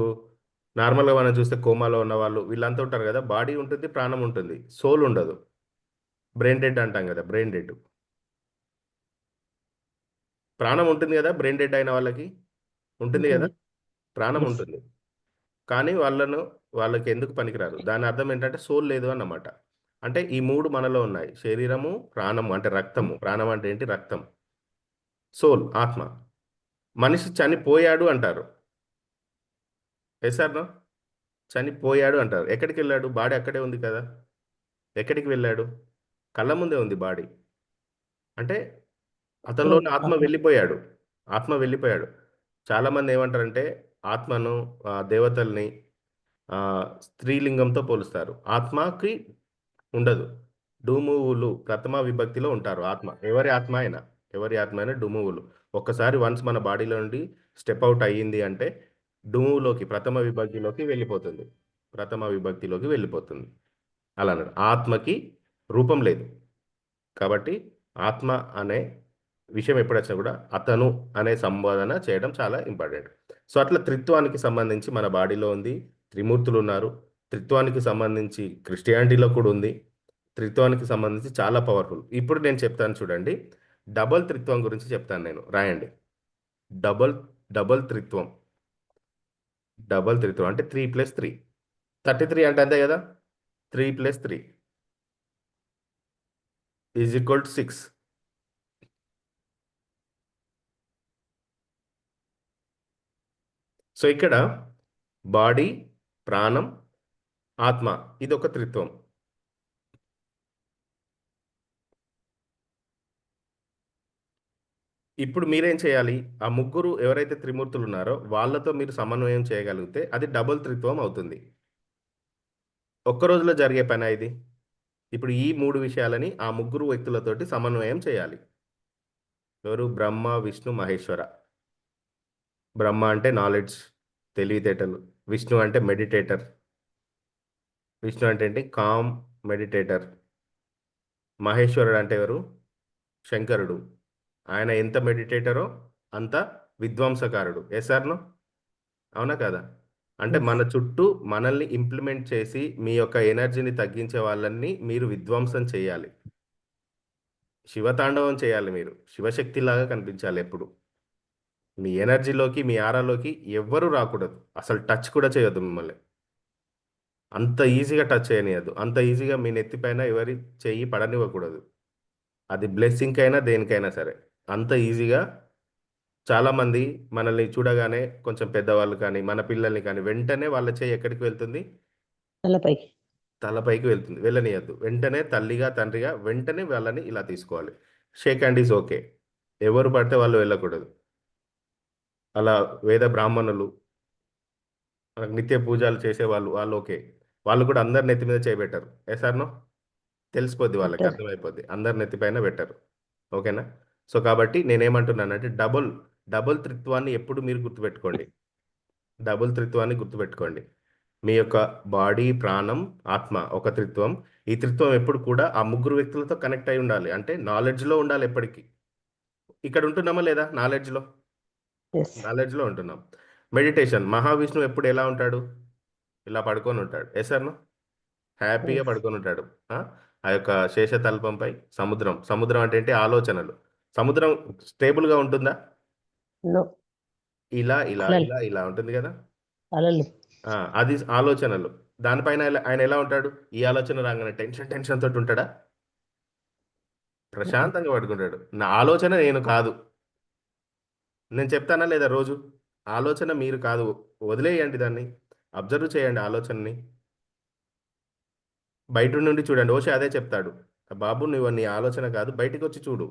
నార్మల్గా మనం చూస్తే కోమాలో ఉన్న వాళ్ళు వీళ్ళంతా ఉంటారు కదా, బాడీ ఉంటుంది, ప్రాణం ఉంటుంది, సోల్ ఉండదు. బ్రెయిన్ డెడ్ అంటాం కదా, బ్రెయిన్ డెడ్. ప్రాణం ఉంటుంది కదా బ్రెయిన్ డెడ్ అయిన వాళ్ళకి, ఉంటుంది కదా, ఉంటుంది. ప్రాణం Yes. ఉంటుంది. కానీ వాళ్ళకి ఎందుకు పనికిరారు? దాని అర్థం ఏంటంటే సోల్ లేదు అన్నమాట. అంటే ఈ మూడు మనలో ఉన్నాయి: శరీరము, ప్రాణము అంటే రక్తము, ప్రాణం అంటే ఏంటి? రక్తం. సోల్, ఆత్మ. మనిషి చనిపోయాడు అంటారు. Yes or no? చనిపోయాడు అంటారు. ఎక్కడికి వెళ్ళాడు? బాడీ అక్కడే ఉంది కదా. ఎక్కడికి వెళ్ళాడు? కళ్ళ ముందే ఉంది బాడీ. అంటే అతనిలోని ఆత్మ వెళ్ళిపోయాడు. ఆత్మ వెళ్ళిపోయాడు. చాలామంది ఏమంటారంటే ఆత్మను, దేవతల్ని ఆ, స్త్రీలింగంతో పోలుస్తారు. ఆత్మకి ఉండదు. డుమువులు ప్రథమ విభక్తిలో ఉంటారు. ఆత్మ, ఎవరి ఆత్మ అయినా డుమువులు. ఒక్కసారి వన్స్ మన బాడీలో నుండి స్టెప్ అవుట్ అయ్యింది అంటే డుమువులోకి, ప్రథమ విభక్తిలోకి వెళ్ళిపోతుంది. అలా అన్నాడు. ఆత్మకి రూపం లేదు. కాబట్టి ఆత్మ అనే విషయం ఎప్పుడొచ్చినా కూడా అతను అనే సంబోధన చేయడం చాలా ఇంపార్టెంట్. సో అట్లా త్రిత్వానికి సంబంధించి మన బాడీలో ఉంది, త్రిమూర్తులు ఉన్నారు. త్రిత్వానికి సంబంధించి క్రిస్టియానిటీలో కూడా ఉంది. త్రిత్వానికి సంబంధించి చాలా పవర్ఫుల్. ఇప్పుడు నేను చెప్తాను చూడండి, డబల్ త్రిత్వం గురించి చెప్తాను నేను. రాయండి. డబల్ డబల్ త్రిత్వం. డబల్ త్రిత్వం అంటే 3+3. 33 అంటే అంతే కదా. 3+3 = 6. సో ఇక్కడ బాడీ, ప్రాణం, ఆత్మ, ఇది ఒక త్రిత్వం. ఇప్పుడు మీరేం చేయాలి? ఆ ముగ్గురు ఎవరైతే త్రిమూర్తులు ఉన్నారో వాళ్ళతో మీరు సమన్వయం చేయగలిగితే అది డబుల్ త్రిత్వం అవుతుంది. ఒక్క రోజులో జరిగే పని ఇది. ఇప్పుడు ఈ 3 విషయాలని ఆ ముగ్గురు వ్యక్తులతోటి సమన్వయం చేయాలి. ఎవరు? బ్రహ్మ, విష్ణు, మహేశ్వర. బ్రహ్మ అంటే నాలెడ్జ్, తెలివితేటలు. విష్ణు అంటే మెడిటేటర్. విష్ణు అంటే ఏంటి? Calm meditator. మహేశ్వరుడు అంటే ఎవరు? శంకరుడు. ఆయన ఎంత మెడిటేటరో అంత విధ్వంసకారుడు. ఎస్ఆర్ను? అవునా కదా? అంటే Yes. మన చుట్టూ మనల్ని ఇంప్లిమెంట్ చేసి మీ యొక్క ఎనర్జీని తగ్గించే వాళ్ళని మీరు విధ్వంసం చేయాలి. శివతాండవం చేయాలి. మీరు శివశక్తిలాగా కనిపించాలి ఎప్పుడు. మీ ఎనర్జీలోకి, మీ ఆరాలోకి ఎవ్వరూ రాకూడదు. అసలు టచ్ కూడా చేయొద్దు మిమ్మల్ని. అంత ఈజీగా టచ్ చేయనియద్దు. అంత ఈజీగా మీ నెత్తిపైన ఎవరి చెయ్యి పడనివ్వకూడదు. అది బ్లెస్సింగ్ అయినా దేనికైనా సరే. అంత ఈజీగా చాలామంది మనల్ని చూడగానే కొంచెం పెద్దవాళ్ళు కానీ, మన పిల్లల్ని కానీ వెంటనే వాళ్ళ చెయ్యి ఎక్కడికి వెళ్తుంది? తలపైకి. తలపైకి వెళ్తుంది. వెళ్ళనీయద్దు. వెంటనే తల్లిగా, తండ్రిగా వెంటనే వాళ్ళని ఇలా తీసుకోవాలి. Shake hand is okay. ఎవరు పడితే వాళ్ళు వెళ్ళకూడదు. అలా వేద బ్రాహ్మణులు, మనకు నిత్య పూజలు చేసేవాళ్ళు, వాళ్ళు ఓకే. వాళ్ళు కూడా అందరి నెత్తి మీద చేయబెట్టారు. Yes or no? తెలిసిపోద్ది, వాళ్ళకి పెట్టరు. అర్థమైపోద్ది. అందరి నెత్తిపైన పెట్టరు. ఓకేనా? సో కాబట్టి నేనేమంటున్నానంటే డబుల్ త్రిత్వాన్ని ఎప్పుడు మీరు గుర్తుపెట్టుకోండి. డబుల్ త్రిత్వాన్ని గుర్తుపెట్టుకోండి. మీ యొక్క బాడీ, ప్రాణం, ఆత్మ ఒక త్రిత్వం. ఈ త్రిత్వం ఎప్పుడు కూడా ఆ ముగ్గురు వ్యక్తులతో కనెక్ట్ అయి ఉండాలి. అంటే నాలెడ్జ్లో ఉండాలి ఎప్పటికీ. ఇక్కడ ఉంటున్నామా లేదా? నాలెడ్జ్లో ఎస్. నాలెడ్జ్లో ఉంటున్నాం. మెడిటేషన్, మహావిష్ణువు ఎప్పుడు ఎలా ఉంటాడు? ఇలా పడుకొని ఉంటాడు. ఎస్ అర్నో? హ్యాపీగా ఎస్. పడుకొని ఉంటాడు. ఆ ఆ యొక్క శేషతల్పంపై సముద్రం. సముద్రం అంటే ఏంటి? ఆలోచనలు. సముద్రం స్టేబుల్గా ఉంటుందా? నో. ఇలా ఇలా అలలు. ఇలా ఇలా ఉంటుంది కదా. అలలు. అది ఆలోచనలు. దానిపైన ఆయన ఎలా ఉంటాడు? ఈ ఆలోచన రాగానే టెన్షన్ తోటి ఉంటాడా? ప్రశాంతంగా పడుకుంటాడు. నా ఆలోచన నేను కాదు. నేను చెప్తానా లేదా రోజు? ఆలోచన మీరు కాదు. వదిలేయండి దాన్ని. అబ్జర్వ్ చేయండి ఆలోచనని. బయట నుండి చూడండి. ఓషో అదే చెప్తాడు. బాబు నువ్వు నీ ఆలోచన కాదు, బయటికి వచ్చి చూడు.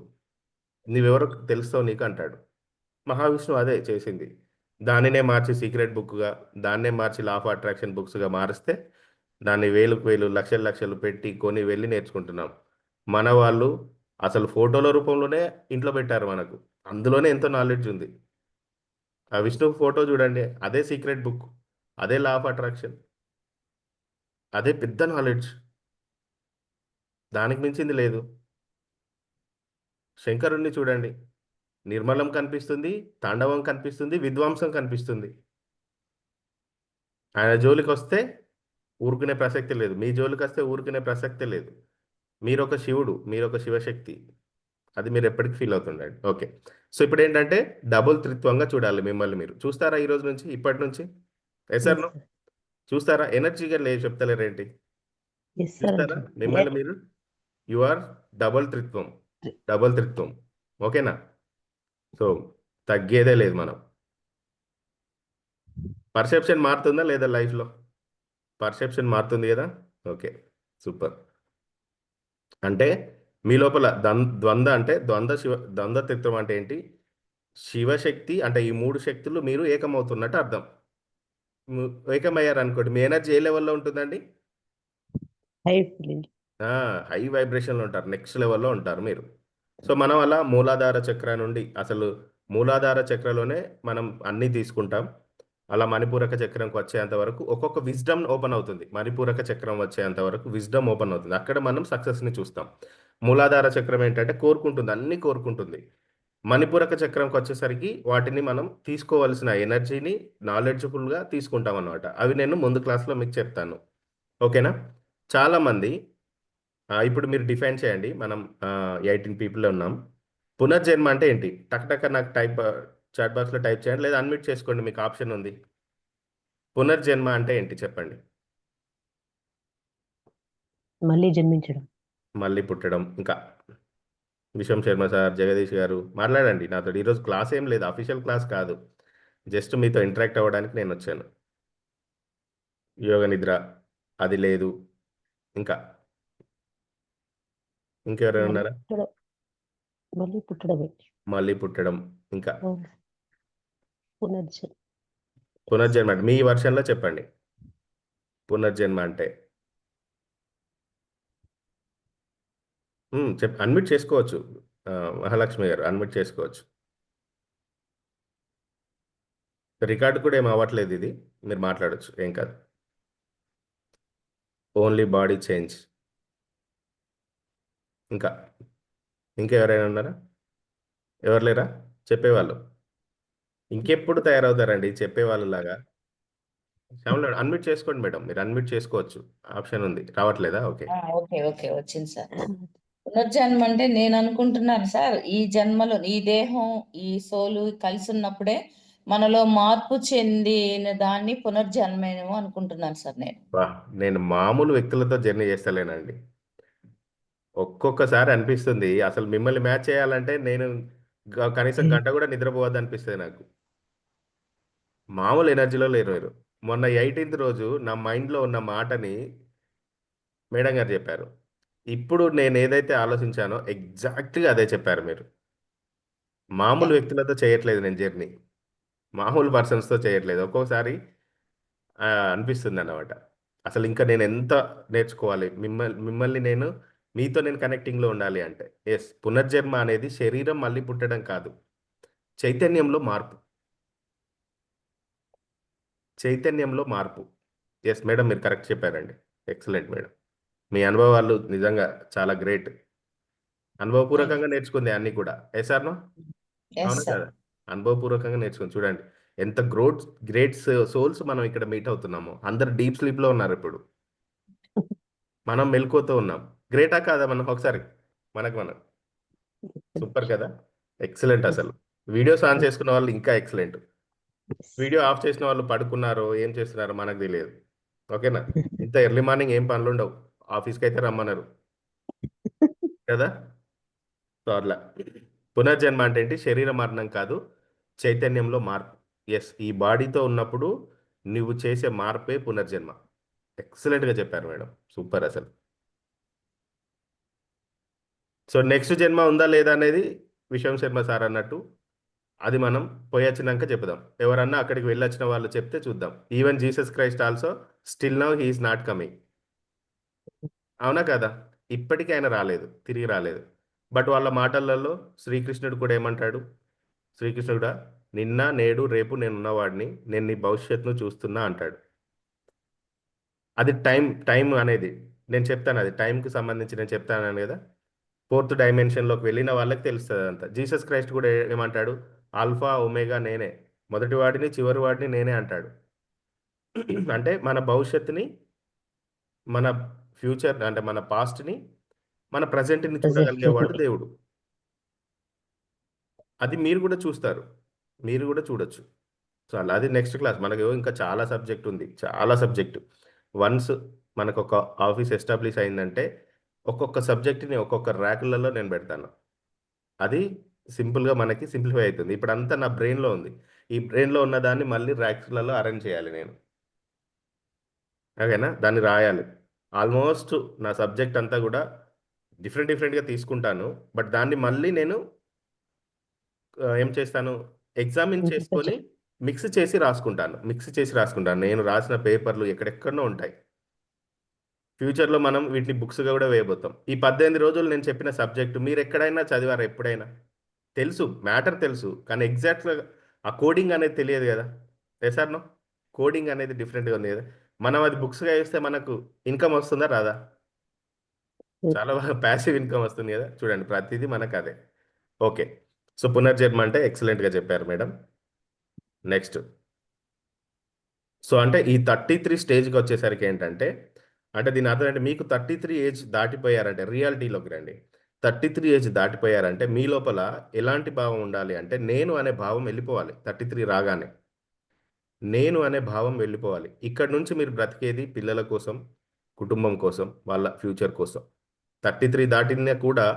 నువ్వెవరో తెలుస్తావు నీకు అంటాడు. మహావిష్ణువు అదే చేసింది. దానినే మార్చి సీక్రెట్ బుక్గా, దాన్నే మార్చి లా ఆఫ్ అట్రాక్షన్ బుక్స్గా మారిస్తే దాన్ని వేలకు వేలు, లక్షలు లక్షలు పెట్టి కొని వెళ్ళి నేర్చుకుంటున్నాం. మన వాళ్ళు అసలు ఫోటోల రూపంలోనే ఇంట్లో పెట్టారు మనకు. అందులోనే ఎంతో నాలెడ్జ్ ఉంది. ఆ విష్ణు ఫోటో చూడండి, అదే సీక్రెట్ బుక్, అదే లా ఆఫ్ అట్రాక్షన్, అదే పెద్ద నాలెడ్జ్. దానికి మించింది లేదు. శంకరుణ్ణి చూడండి, నిర్మలం కనిపిస్తుంది, తాండవం కనిపిస్తుంది, విధ్వంసం కనిపిస్తుంది. ఆయన జోలికి వస్తే ఊరుకునే ప్రసక్తి లేదు. మీ జోలికి వస్తే ఊరుకునే ప్రసక్తే లేదు. మీరొక శివుడు, మీరొక శివశక్తి. అది మీరు ఎప్పటికీ ఫీల్ అవుతుండండి. ఓకే. సో ఇప్పుడు ఏంటంటే డబుల్ త్రిత్వంగా చూడాలి మిమ్మల్ని మీరు. చూస్తారా ఈ రోజు నుంచి, ఇప్పటి నుంచి? Yes sir yes no? Sir. చూస్తారా? ఎనర్జీగా లేదు చెప్తలేరేంటి? ఎస్ సార్ చూస్తారా అంటున్నా. మిమ్మల్ని మీరు? యు ఆర్ డబుల్ త్రిత్వం. డబుల్ త్రిత్వం. ఓకేనా? సో తగ్గేదే లేదు మనం. పర్సెప్షన్ మారుతుందా లేదా లైఫ్లో? పర్సెప్షన్ మారుతుంది కదా. Okay, super. అంటే మీ లోపల ద్వంద్వ అంటే ద్వంద్వ త్రిత్వం అంటే ఏంటి? శివశక్తి అంటే ఈ మూడు శక్తులు మీరు ఏకమవుతున్నట్టు అర్థం. ఏకమయ్యారు అనుకోండి, మీ ఎనర్జీ ఏ లెవెల్లో ఉంటుందండి? High feeling. హై వైబ్రేషన్లో ఉంటారు, నెక్స్ట్ లెవెల్లో ఉంటారు మీరు. సో మనం అలా మూలాధార చక్ర నుండి, అసలు మూలాధార చక్రలోనే మనం అన్నీ తీసుకుంటాం. అలా మణిపూరక చక్రంకి వచ్చేంత వరకు ఒక్కొక్క విజ్డమ్ ఓపెన్ అవుతుంది. మణిపూరక చక్రం వచ్చేంత వరకు విజ్డమ్ ఓపెన్ అవుతుంది. అక్కడ మనం సక్సెస్ని చూస్తాం. మూలాధార చక్రం ఏంటంటే కోరుకుంటుంది, అన్నీ కోరుకుంటుంది. మణిపూరక చక్రంకి వచ్చేసరికి వాటిని మనం తీసుకోవాల్సిన ఎనర్జీని నాలెడ్జ్ఫుల్గా తీసుకుంటాం అన్నమాట. అవి నేను ముందు క్లాస్లో మీకు చెప్తాను. ఓకేనా? చాలామంది ఇప్పుడు మీరు డిఫైన్ చేయండి. మనం 18 పీపుల్ ఉన్నాం. పునర్జన్మ అంటే ఏంటి? టక్ టక్ నాకు చాట్ బాక్స్లో టైప్ చేయండి, లేదా అన్మ్యూట్ చేసుకోండి, మీకు ఆప్షన్ ఉంది. పునర్జన్మ అంటే ఏంటి చెప్పండి? మళ్ళీ జన్మించడం. మళ్ళీ పుట్టడం. ఇంకా విశ్వం శర్మ సార్, జగదీష్ గారు మాట్లాడండి నాతో. ఈరోజు క్లాస్ ఏం లేదు, అఫీషియల్ క్లాస్ కాదు, జస్ట్ మీతో ఇంటరాక్ట్ అవ్వడానికి నేను వచ్చాను. యోగ నిద్ర అది లేదు. ఇంకా ఇంకెవరైనా మళ్ళీ ఉన్నారా? పుట్టడం. మళ్ళీ పుట్టడమే. మళ్ళీ పుట్టడం. ఇంకా అవును. పునర్జన్మ. పునర్జన్మ అంటే మీ వర్షన్లో చెప్పండి. పునర్జన్మ అంటే అన్మ్యూట్ చేసుకోవచ్చు. ఆ, మహాలక్ష్మి గారు అన్మ్యూట్ చేసుకోవచ్చు. రికార్డు కూడా ఏం అవ్వట్లేదు ఇది, మీరు మాట్లాడొచ్చు, ఏం కాదు. Only body change. ఇంకా ఇంకెవరైనా ఉన్నారా? ఎవరు లేరా చెప్పేవాళ్ళు? ఇంకెప్పుడు తయారవుతారండి చెప్పేవాళ్ళలాగా? శ్యామల అన్మ్యూట్ చేసుకోండి మేడం, మీరు అన్మ్యూట్ చేసుకోవచ్చు, ఆప్షన్ ఉంది. రావట్లేదా? ఓకే. ఓకే ఓకే వచ్చింది సార్. పునర్జన్మ అంటే నేను అనుకుంటున్నాను సార్, ఈ జన్మలో ఈ దేహం ఈ సోలు కలిసి ఉన్నప్పుడే మనలో మార్పు చెందిన దాన్ని పునర్జన్మేమో అనుకుంటున్నాను సార్ నేను. వా, నేను మామూలు వ్యక్తులతో జర్నీ చేస్తలేనండి. ఒక్కొక్కసారి అనిపిస్తుంది అసలు మిమ్మల్ని మ్యాచ్ చేయాలంటే నేను కనీసం గంట కూడా నిద్రపోవద్దు అనిపిస్తుంది నాకు. మామూలు ఎనర్జీలో లేరు మీరు. మొన్న 18th రోజు నా మైండ్లో ఉన్న మాటని మేడం గారు చెప్పారు. ఇప్పుడు నేను ఏదైతే ఆలోచించానో ఎగ్జాక్ట్గా అదే చెప్పారు మీరు. మామూలు వ్యక్తులతో చేయట్లేదు నేను జర్నీ, మామూలు పర్సన్స్తో చేయట్లేదు. ఒక్కోసారి అనిపిస్తుంది అన్నమాట, అసలు ఇంకా నేను ఎంత నేర్చుకోవాలి. మిమ్మల్ని నేను మీతో నేను కనెక్టింగ్లో ఉండాలి అంటే. ఎస్, పునర్జన్మ అనేది శరీరం మళ్ళీ పుట్టడం కాదు, చైతన్యంలో మార్పు. చైతన్యంలో మార్పు. ఎస్ మేడం, మీరు కరెక్ట్ చెప్పారండి. Excellent madam. మీ అనుభవాలు నిజంగా చాలా గ్రేట్. అనుభవపూర్వకంగా నేర్చుకుంది అన్నీ కూడా. Yes or no? ఎస్ అవునా సార్. కదా? అనుభవపూర్వకంగా నేర్చుకుని చూడండి ఎంత గ్రేట్ సోల్స్ మనం ఇక్కడ మీట్ అవుతున్నాము. అందరు డీప్ స్లీప్లో ఉన్నారు ఇప్పుడు, మనం మెలకువతో ఉన్నాం. గ్రేటా కాదా మనం ఒకసారి మనం సూపర్ కదా? ఎక్సలెంట్ అసలు. వీడియోస్ ఆన్ చేసుకున్న వాళ్ళు ఇంకా ఎక్సలెంట్. వీడియో ఆఫ్ చేసిన వాళ్ళు పడుకున్నారో ఏం చేస్తున్నారో మనకు తెలియదు. ఓకేనా? ఇంత ఎర్లీ మార్నింగ్ ఏం పనులు ఉండవు, ఆఫీస్కి అయితే రమ్మన్నారు కదా. సో అట్లా పునర్జన్మ అంటే ఏంటి? శరీర మరణం కాదు, చైతన్యంలో మార్పు. ఎస్, ఈ బాడీతో ఉన్నప్పుడు నువ్వు చేసే మార్పే పునర్జన్మ. ఎక్సలెంట్గా చెప్పారు మేడం, సూపర్ అసలు. సో నెక్స్ట్ జన్మ ఉందా లేదా అనేది విశ్వం శర్మ సార్ అన్నట్టు, అది మనం పోయొచ్చినాక చెప్దాం. ఎవరన్నా అక్కడికి వెళ్ళొచ్చిన వాళ్ళు చెప్తే చూద్దాం. Even Jesus Christ also still now he is not coming. అవునా కదా? ఇప్పటికీ ఆయన రాలేదు, తిరిగి రాలేదు. బట్ వాళ్ళ మాటలలో శ్రీకృష్ణుడు కూడా ఏమంటాడు? శ్రీకృష్ణుడా, నిన్న నేడు రేపు నేనున్నవాడిని, నేను నీ భవిష్యత్తును చూస్తున్నా అంటాడు. అది టైం అనేది నేను చెప్తాను, అది టైంకి సంబంధించి నేను చెప్తాను కదా. ఫోర్త్ డైమెన్షన్లోకి వెళ్ళిన వాళ్ళకి తెలుస్తుంది అంత. జీసస్ క్రైస్ట్ కూడా ఏమంటాడు? ఆల్ఫా ఒమేగా నేనే, మొదటి వాడిని చివరి వాడిని నేనే అంటాడు. అంటే మన భవిష్యత్తుని, మన ఫ్యూచర్ అంటే మన పాస్ట్ని, మన ప్రజెంట్ని చూడగలిగేవాడు దేవుడు. అది మీరు కూడా చూస్తారు, మీరు కూడా చూడొచ్చు. సో అలా అది నెక్స్ట్ క్లాస్. మనకు ఇంకా చాలా సబ్జెక్ట్ ఉంది, చాలా సబ్జెక్టు. వన్స్ మనకు ఒక ఆఫీస్ ఎస్టాబ్లిష్ అయిందంటే ఒక్కొక్క సబ్జెక్ట్ని ఒక్కొక్క ర్యాకులలో నేను పెడతాను. అది సింపుల్గా మనకి సింప్లిఫై అవుతుంది. ఇప్పుడు అంతా నా బ్రెయిన్లో ఉంది, ఈ బ్రెయిన్లో ఉన్న దాన్ని మళ్ళీ ర్యాక్స్లలో అరేంజ్ చేయాలి నేను. ఓకేనా? దాన్ని రాయాలి. ఆల్మోస్ట్ నా సబ్జెక్ట్ అంతా కూడా డిఫరెంట్గా తీసుకుంటాను. బట్ దాన్ని మళ్ళీ నేను ఏం చేస్తాను, ఎగ్జామిన్ చేసుకొని మిక్స్ చేసి రాసుకుంటాను. నేను రాసిన పేపర్లు ఎక్కడెక్కడనో ఉంటాయి. ఫ్యూచర్లో మనం వీటిని బుక్స్గా కూడా వేయబోతాం. ఈ 18 రోజులు నేను చెప్పిన సబ్జెక్టు మీరు ఎక్కడైనా చదివారా? ఎప్పుడైనా? తెలుసు, మ్యాటర్ తెలుసు, కానీ ఎగ్జాక్ట్గా ఆ కోడింగ్ అనేది తెలియదు కదా. ఎసార్నో? కోడింగ్ అనేది డిఫరెంట్గా ఉంది కదా. మనం అది బుక్స్గా వేస్తే మనకు ఇన్కమ్ వస్తుందా రాదా? చాలా బాగా ప్యాసివ్ ఇన్కమ్ వస్తుంది కదా. చూడండి, ప్రతిదీ మనకు అదే. ఓకే, సో పునర్జన్మ అంటే ఎక్సలెంట్గా చెప్పారు మేడం. నెక్స్ట్, సో అంటే ఈ 33 స్టేజ్కి వచ్చేసరికి ఏంటంటే, అంటే దీని అర్థం అంటే మీకు 33 ఏజ్ దాటిపోయారంటే, రియాలిటీలోకి రండి. 33 ఏజ్ దాటిపోయారంటే మీ లోపల ఎలాంటి భావం ఉండాలి అంటే, నేను అనే భావం వెళ్ళిపోవాలి. 33 రాగానే నేను అనే భావం వెళ్ళిపోవాలి. ఇక్కడ నుంచి మీరు బ్రతికేది పిల్లల కోసం, కుటుంబం కోసం, వాళ్ళ ఫ్యూచర్ కోసం. 33 దాటినా కూడా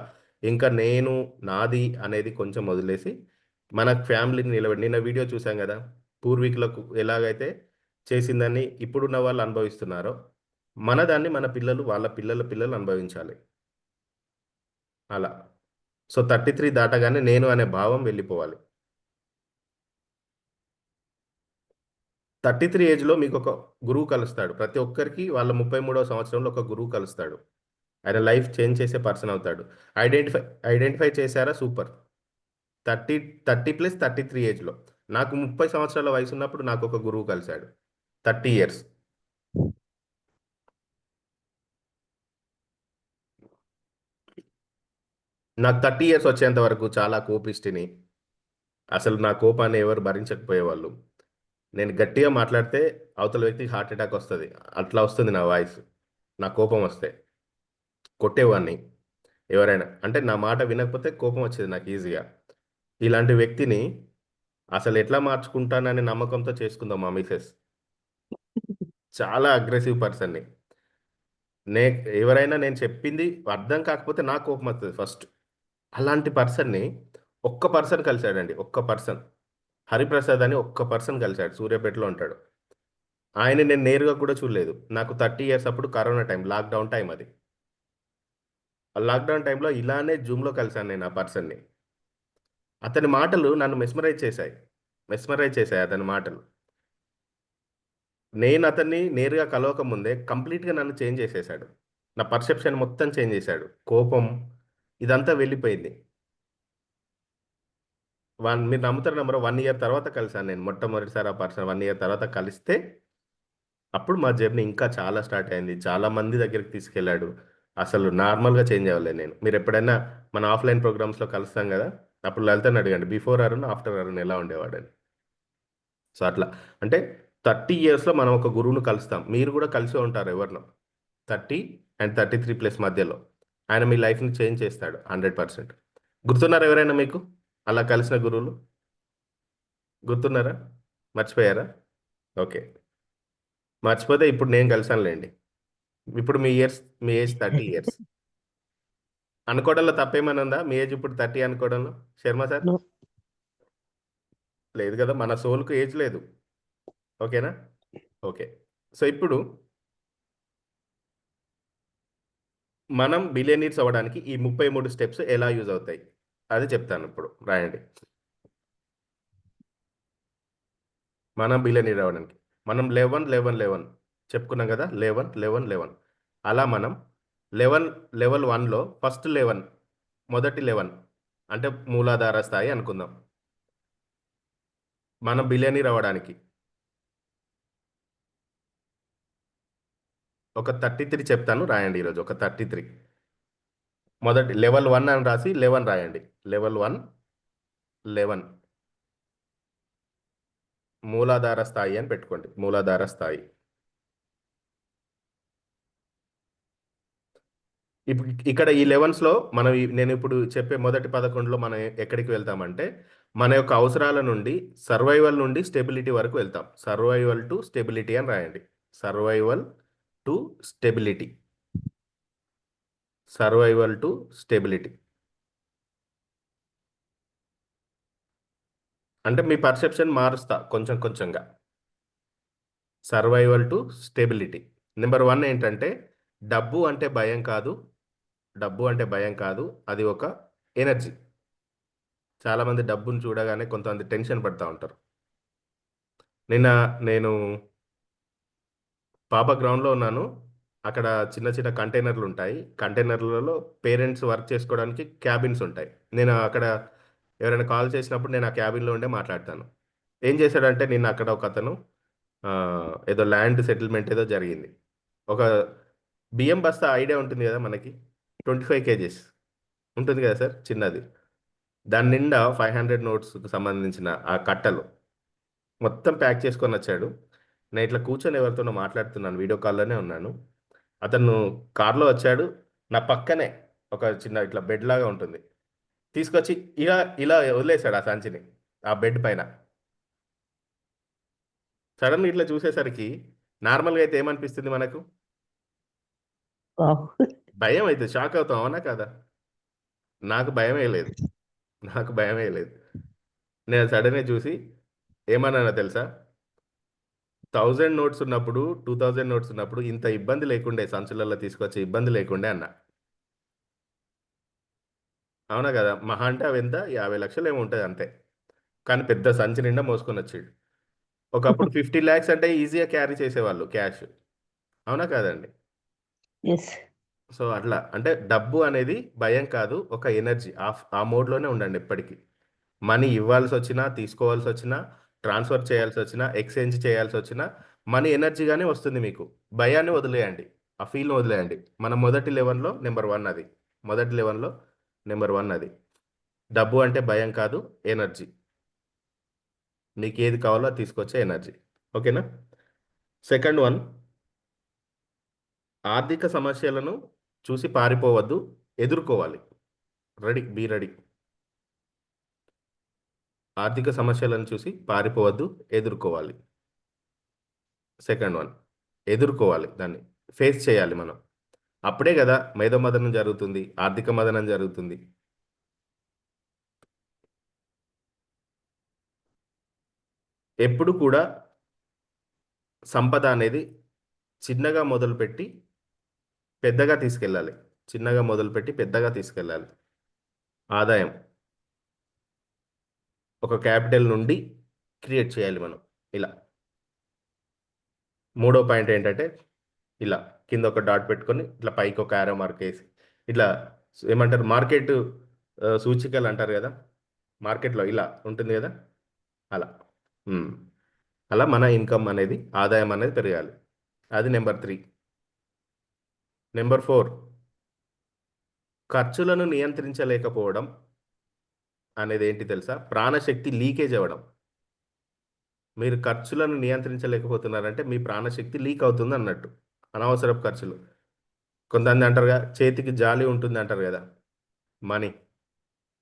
ఇంకా నేను, నాది అనేది కొంచెం వదిలేసి మన ఫ్యామిలీని నిలబడి, నిన్న వీడియో చూసాం కదా, పూర్వీకులకు ఎలాగైతే చేసిందని ఇప్పుడున్న వాళ్ళు అనుభవిస్తున్నారో, మన దాన్ని మన పిల్లలు, వాళ్ళ పిల్లల పిల్లలు అనుభవించాలి అలా. సో 33 దాటగానే నేను అనే భావం వెళ్ళిపోవాలి. 33 ఏజ్లో మీకు ఒక గురువు కలుస్తాడు. ప్రతి ఒక్కరికి వాళ్ళ 33వ సంవత్సరంలో ఒక గురువు కలుస్తాడు. ఆయన లైఫ్ చేంజ్ చేసే పర్సన్ అవుతాడు. ఐడెంటిఫై చేశారా? సూపర్. 30+33 ఏజ్లో నాకు 30 సంవత్సరాల వయసు ఉన్నప్పుడు నాకు ఒక గురువు కలిశాడు. 30 ఇయర్స్. నాకు 30 ఇయర్స్ వచ్చేంత వరకు చాలా కోపిష్టిని. అసలు నా కోపాన్ని ఎవరు భరించకపోయేవాళ్ళు. నేను గట్టిగా మాట్లాడితే అవతల వ్యక్తికి హార్ట్ అటాక్ వస్తుంది, అట్లా వస్తుంది నా వాయిస్. నా కోపం వస్తే కొట్టేవాడిని ఎవరైనా. అంటే నా మాట వినకపోతే కోపం వచ్చేది నాకు ఈజీగా. ఇలాంటి వ్యక్తిని అసలు ఎట్లా మార్చుకుంటాననే నమ్మకంతో చేసుకుందాం మా మిసెస్. చాలా అగ్రెసివ్ పర్సన్ని. నే ఎవరైనా నేను చెప్పింది అర్థం కాకపోతే నాకు కోపం వస్తుంది ఫస్ట్. అలాంటి పర్సన్ని ఒక్క పర్సన్ కలిశాడండి, ఒక్క పర్సన్. హరిప్రసాద్ అని ఒక్క పర్సన్ కలిశాడు, సూర్యాపేటలో ఉంటాడు. ఆయన నేను నేరుగా కూడా చూడలేదు. నాకు 30 ఇయర్స్ అప్పుడు కరోనా టైం, లాక్డౌన్ టైం అది. ఆ లాక్డౌన్ టైంలో ఇలానే జూమ్లో కలిశాను నేను ఆ పర్సన్ని. అతని మాటలు నన్ను మెస్మరైజ్ చేశాయి అతని మాటలు. నేను అతన్ని నేరుగా కలవక ముందే కంప్లీట్గా నన్ను చేంజ్ చేసేసాడు. నా పర్సెప్షన్ మొత్తం చేంజ్ చేశాడు. కోపం ఇదంతా వెళ్ళిపోయింది. మీరు నమ్ముతారు నమ్మరు, 1 ఇయర్ తర్వాత కలిసాను నేను మొట్టమొదటిసారి ఆ పర్సన్. 1 ఇయర్ తర్వాత కలిస్తే అప్పుడు మా జర్నీ ఇంకా చాలా స్టార్ట్ అయింది. చాలా మంది దగ్గరికి తీసుకెళ్ళాడు. అసలు నార్మల్గా చేంజ్ అవ్వలేదు నేను. మీరు ఎప్పుడైనా మన ఆఫ్లైన్ ప్రోగ్రామ్స్లో కలుస్తాం కదా, అప్పుడు లలితని అడగండి బిఫోర్ అరుణ్ ఆఫ్టర్ అరుణ్ ఎలా ఉండేవాడని. సో అట్లా అంటే 30 ఇయర్స్లో మనం ఒక గురువును కలుస్తాం. మీరు కూడా కలిసి ఉంటారు ఎవరినో 30 అండ్ 33+ మధ్యలో. ఆయన మీ లైఫ్ని చేంజ్ చేస్తాడు 100%. గుర్తున్నారా ఎవరైనా మీకు అలా కలిసిన గురువులు? గుర్తున్నారా? మర్చిపోయారా? ఓకే, మర్చిపోతే ఇప్పుడు నేను కలిసానులేండి. ఇప్పుడు మీ ఏజ్ 30 ఇయర్స్ అనుకోవడంలో తప్పేమైనా ఉందా? మీ ఏజ్ ఇప్పుడు 30 అనుకోవడంలో శర్మ సార్? No. లేదు కదా, మన సోల్కు ఏజ్ లేదు. ఓకేనా? ఓకే. సో ఇప్పుడు మనం బిలియనీర్స్ అవ్వడానికి ఈ 33 స్టెప్స్ ఎలా యూజ్ అవుతాయి అది చెప్తాను. ఇప్పుడు రాయండి. మనం బిలియనీర్ అవ్వడానికి మనం 11 చెప్పుకున్నాం కదా, 11 అలా మనం లెవెల్ 1లో ఫస్ట్ 11 మొదటి 11 అంటే మూలాధార స్థాయి అనుకుందాం. మనం బిలియనీర్ అవ్వడానికి ఒక 33 చెప్తాను, రాయండి ఈరోజు. ఒక 33 మొదటి లెవెల్ 1 అని రాసి 11 రాయండి. లెవెల్ 1 11 మూలాధార స్థాయి అని పెట్టుకోండి. మూలాధార స్థాయి. ఇప్పుడు ఇక్కడ ఈ లెవెన్స్లో మనం నేను ఇప్పుడు చెప్పే మొదటి 11లో మనం ఎక్కడికి వెళ్తామంటే మన యొక్క అవసరాల నుండి సర్వైవల్ నుండి స్టెబిలిటీ వరకు వెళ్తాం. సర్వైవల్ టు స్టెబిలిటీ అని రాయండి. Survival to stability. Survival to stability అంటే మీ పర్సెప్షన్ మారుస్తా కొంచెం కొంచెంగా. Survival to stability. నెంబర్ 1 ఏంటంటే డబ్బు అంటే భయం కాదు. డబ్బు అంటే భయం కాదు, అది ఒక ఎనర్జీ. చాలామంది డబ్బును చూడగానే కొంతమంది టెన్షన్ పడుతూ ఉంటారు. నిన్న నేను పాప గ్రౌండ్లో ఉన్నాను. అక్కడ చిన్న చిన్న కంటైనర్లు ఉంటాయి. కంటైనర్లలో పేరెంట్స్ వర్క్ చేసుకోవడానికి క్యాబిన్స్ ఉంటాయి. నేను అక్కడ ఎవరైనా కాల్ చేసినప్పుడు నేను ఆ క్యాబిన్లో ఉండే మాట్లాడతాను. ఏం చేశాడంటే నిన్న అక్కడ ఒక అతను ఏదో ల్యాండ్ సెటిల్మెంట్ ఏదో జరిగింది. ఒక బియ్యం బస్తా ఐడియా ఉంటుంది కదా మనకి, 25 kgs ఉంటుంది కదా సార్, చిన్నది. దాని నిండా 500 నోట్స్కి సంబంధించిన ఆ కట్టలు మొత్తం ప్యాక్ చేసుకొని వచ్చాడు. నేను ఇట్లా కూర్చొని ఎవరితోనో మాట్లాడుతున్నాను, వీడియో కాల్లోనే ఉన్నాను. అతను కార్లో వచ్చాడు, నా పక్కనే ఒక చిన్న ఇట్లా బెడ్ లాగా ఉంటుంది, తీసుకొచ్చి ఇలా ఇలా వదిలేశాడు ఆ సంచిని ఆ బెడ్ పైన. సడన్గా ఇట్లా చూసేసరికి నార్మల్గా అయితే ఏమనిపిస్తుంది మనకు? Wow. భయం అయితే షాక్ అవుతాం, అవునా కదా? నాకు భయమే లేదు. నాకు భయమే లేదు. నేను సడన్గా చూసి ఏమన్నానో తెలుసా? 1000 నోట్స్ ఉన్నప్పుడు 2000 నోట్స్ ఉన్నప్పుడు ఇంత ఇబ్బంది లేకుండే, సంచులలో తీసుకొచ్చే ఇబ్బంది లేకుండే అన్న. అవునా కదా? మహా అంటే అవి ఎంత 50 లక్షలు ఏమో ఉంటుంది అంతే. కానీ పెద్ద సంచి నిండా మోసుకొని వచ్చాడు. ఒకప్పుడు 50 lakhs అంటే ఈజీగా క్యారీ చేసేవాళ్ళు క్యాష్. అవునా కాదండి? Yes. సో అట్లా అంటే డబ్బు అనేది భయం కాదు, ఒక ఎనర్జీ. ఆ మోడ్లోనే ఉండండి ఎప్పటికీ. మనీ ఇవ్వాల్సి వచ్చినా, తీసుకోవాల్సి వచ్చినా, ట్రాన్స్ఫర్ చేయాల్సి వచ్చినా, ఎక్స్చేంజ్ చేయాల్సి వచ్చినా మనీ ఎనర్జీగానే వస్తుంది మీకు. భయాన్ని వదిలేయండి, ఆ ఫీల్ని వదిలేయండి. మన మొదటి లెవెల్లో నెంబర్ 1 అది. మొదటి లెవెల్లో నెంబర్ 1 అది. డబ్బు అంటే భయం కాదు, ఎనర్జీ. మీకు ఏది కావాలో అది తీసుకొచ్చే ఎనర్జీ. ఓకేనా? సెకండ్ 1, ఆర్థిక సమస్యలను చూసి పారిపోవద్దు, ఎదుర్కోవాలి. Be ready. ఆర్థిక సమస్యలను చూసి పారిపోవద్దు, ఎదుర్కోవాలి. సెకండ్ 1, ఎదుర్కోవాలి, దాన్ని ఫేస్ చేయాలి మనం. అప్పుడే కదా మేధోమథనం జరుగుతుంది, ఆర్థిక మదనం జరుగుతుంది. ఎప్పుడు కూడా సంపద అనేది చిన్నగా మొదలుపెట్టి పెద్దగా తీసుకెళ్ళాలి. చిన్నగా మొదలుపెట్టి పెద్దగా తీసుకెళ్ళాలి. ఆదాయం ఒక క్యాపిటల్ నుండి క్రియేట్ చేయాలి మనం ఇలా. మూడో పాయింట్ ఏంటంటే ఇలా కింద ఒక డాట్ పెట్టుకొని ఇట్లా పైకి ఒక యారో మార్క్ వేసి ఇట్లా ఏమంటారు మార్కెట్ సూచికలు అంటారు కదా, మార్కెట్లో ఇలా ఉంటుంది కదా, అలా ఉమ్. అలా మన ఇన్కమ్ అనేది, ఆదాయం అనేది పెరగాలి. అది నెంబర్ 3. నెంబర్ 4, ఖర్చులను నియంత్రించలేకపోవడం అనేది ఏంటి తెలుసా? ప్రాణశక్తి లీకేజ్ అవ్వడం. మీరు ఖర్చులను నియంత్రించలేకపోతున్నారంటే మీ ప్రాణశక్తి లీక్ అవుతుంది అన్నట్టు. అనవసరపు ఖర్చులు. కొంతమంది అంటారుగా, చేతికి జాలి ఉంటుంది అంటారు కదా, మనీ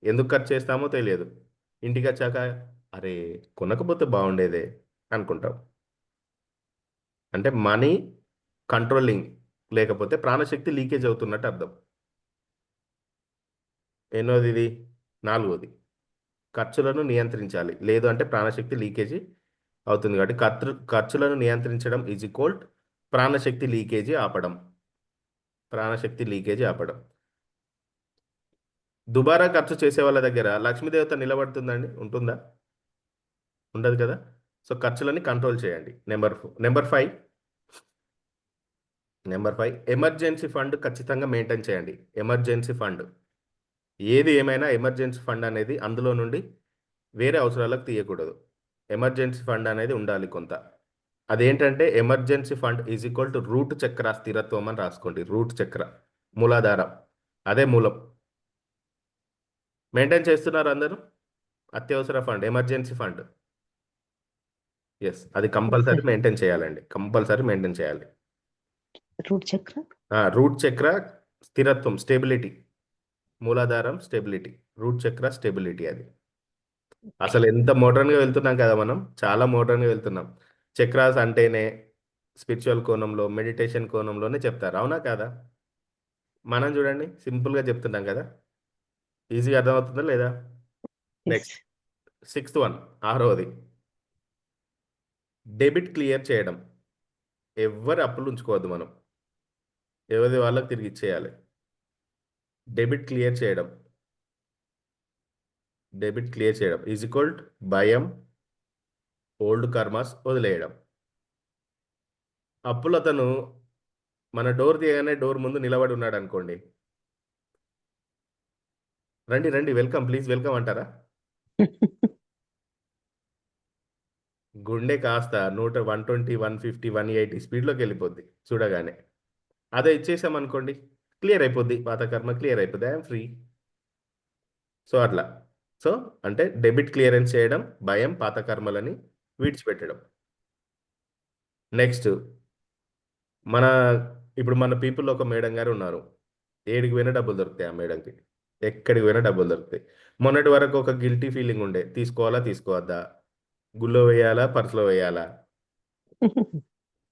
ఎందుకు ఖర్చు చేస్తామో తెలియదు. ఇంటికి వచ్చాక అరే కొనకపోతే బాగుండేదే అనుకుంటాం. అంటే మనీ కంట్రోలింగ్ లేకపోతే ప్రాణశక్తి లీకేజ్ అవుతున్నట్టు అర్థం. ఎన్నోది ఇది? 4వది. ఖర్చులను నియంత్రించాలి, లేదు అంటే ప్రాణశక్తి లీకేజీ అవుతుంది. కాబట్టి ఖర్చులను నియంత్రించడం ఈజ్ ఈక్వల్ ప్రాణశక్తి లీకేజీ ఆపడం. ప్రాణశక్తి లీకేజీ ఆపడం. దుబారా ఖర్చు చేసే వాళ్ళ దగ్గర లక్ష్మీదేవత నిలబడుతుందండి? ఉంటుందా? ఉండదు కదా. సో ఖర్చులని కంట్రోల్ చేయండి. నెంబర్ 5, ఎమర్జెన్సీ ఫండ్ ఖచ్చితంగా మెయింటైన్ చేయండి. ఎమర్జెన్సీ ఫండ్ ఏది ఏమైనా ఎమర్జెన్సీ ఫండ్ అనేది అందులో నుండి వేరే అవసరాలకు తీయకూడదు. ఎమర్జెన్సీ ఫండ్ అనేది ఉండాలి కొంత. అదేంటంటే emergency fund is equal to root చక్ర స్థిరత్వం అని రాసుకోండి. రూట్ చక్ర మూలాధారం, అదే మూలం. మెయింటైన్ చేస్తున్నారు అందరూ? అత్యవసర ఫండ్, ఎమర్జెన్సీ ఫండ్. ఎస్, అది కంపల్సరీ మెయింటైన్ చేయాలండి. కంపల్సరీ మెయింటైన్ చేయాలి. రూట్ చక్ర రూట్ చక్ర స్థిరత్వం, స్టెబిలిటీ. మూలాధారం స్టెబిలిటీ, రూట్ చక్ర స్టెబిలిటీ. అది అసలు ఎంత మోడర్న్గా వెళ్తున్నాం కదా మనం, చాలా మోడర్న్గా వెళ్తున్నాం. చక్రాస్ అంటేనే స్పిరిచువల్ కోణంలో, మెడిటేషన్ కోణంలోనే చెప్తారు, అవునా కాదా? మనం చూడండి సింపుల్గా చెప్తున్నాం కదా, ఈజీగా అర్థమవుతుందా లేదా? నెక్స్ట్ 6th వన్, 6వది, డెబిట్ క్లియర్ చేయడం. ఎవరి అప్పులు ఉంచుకోవద్దు మనం, ఎవరి వాళ్ళకి తిరిగి ఇచ్చేయాలి. డెబిట్ క్లియర్ చేయడం. డెబిట్ క్లియర్ చేయడం ఈజ్ ఈక్వల్ భయం, ఓల్డ్ కర్మాస్ వదిలేయడం. అప్పులు అతను మన డోర్ తీయగానే డోర్ ముందు నిలబడి ఉన్నాడు అనుకోండి, రండి రండి వెల్కమ్ ప్లీజ్ వెల్కమ్ అంటారా? గుండె కాస్త 120, 150, 180 స్పీడ్లోకి వెళ్ళిపోద్ది చూడగానే. అదే ఇచ్చేసాం అనుకోండి, క్లియర్ అయిపోద్ది, పాత కర్మ క్లియర్ అయిపోద్ది, ఐఎమ్ ఫ్రీ. సో అట్లా. సో అంటే డెబిట్ క్లియరెన్స్ చేయడం, భయం, పాత కర్మలని విడిచిపెట్టడం. నెక్స్ట్ మన ఇప్పుడు మన పీపుల్లో ఒక మేడం గారు ఉన్నారు. ఏడికి పోయినా డబ్బులు దొరుకుతాయి ఆ మేడంకి, ఎక్కడికి పోయినా డబ్బులు దొరుకుతాయి. మొన్నటి వరకు ఒక గిల్టీ ఫీలింగ్ ఉండే, తీసుకోవాలా తీసుకోవద్దా, గుళ్ళో వేయాలా పర్సులో వేయాలా,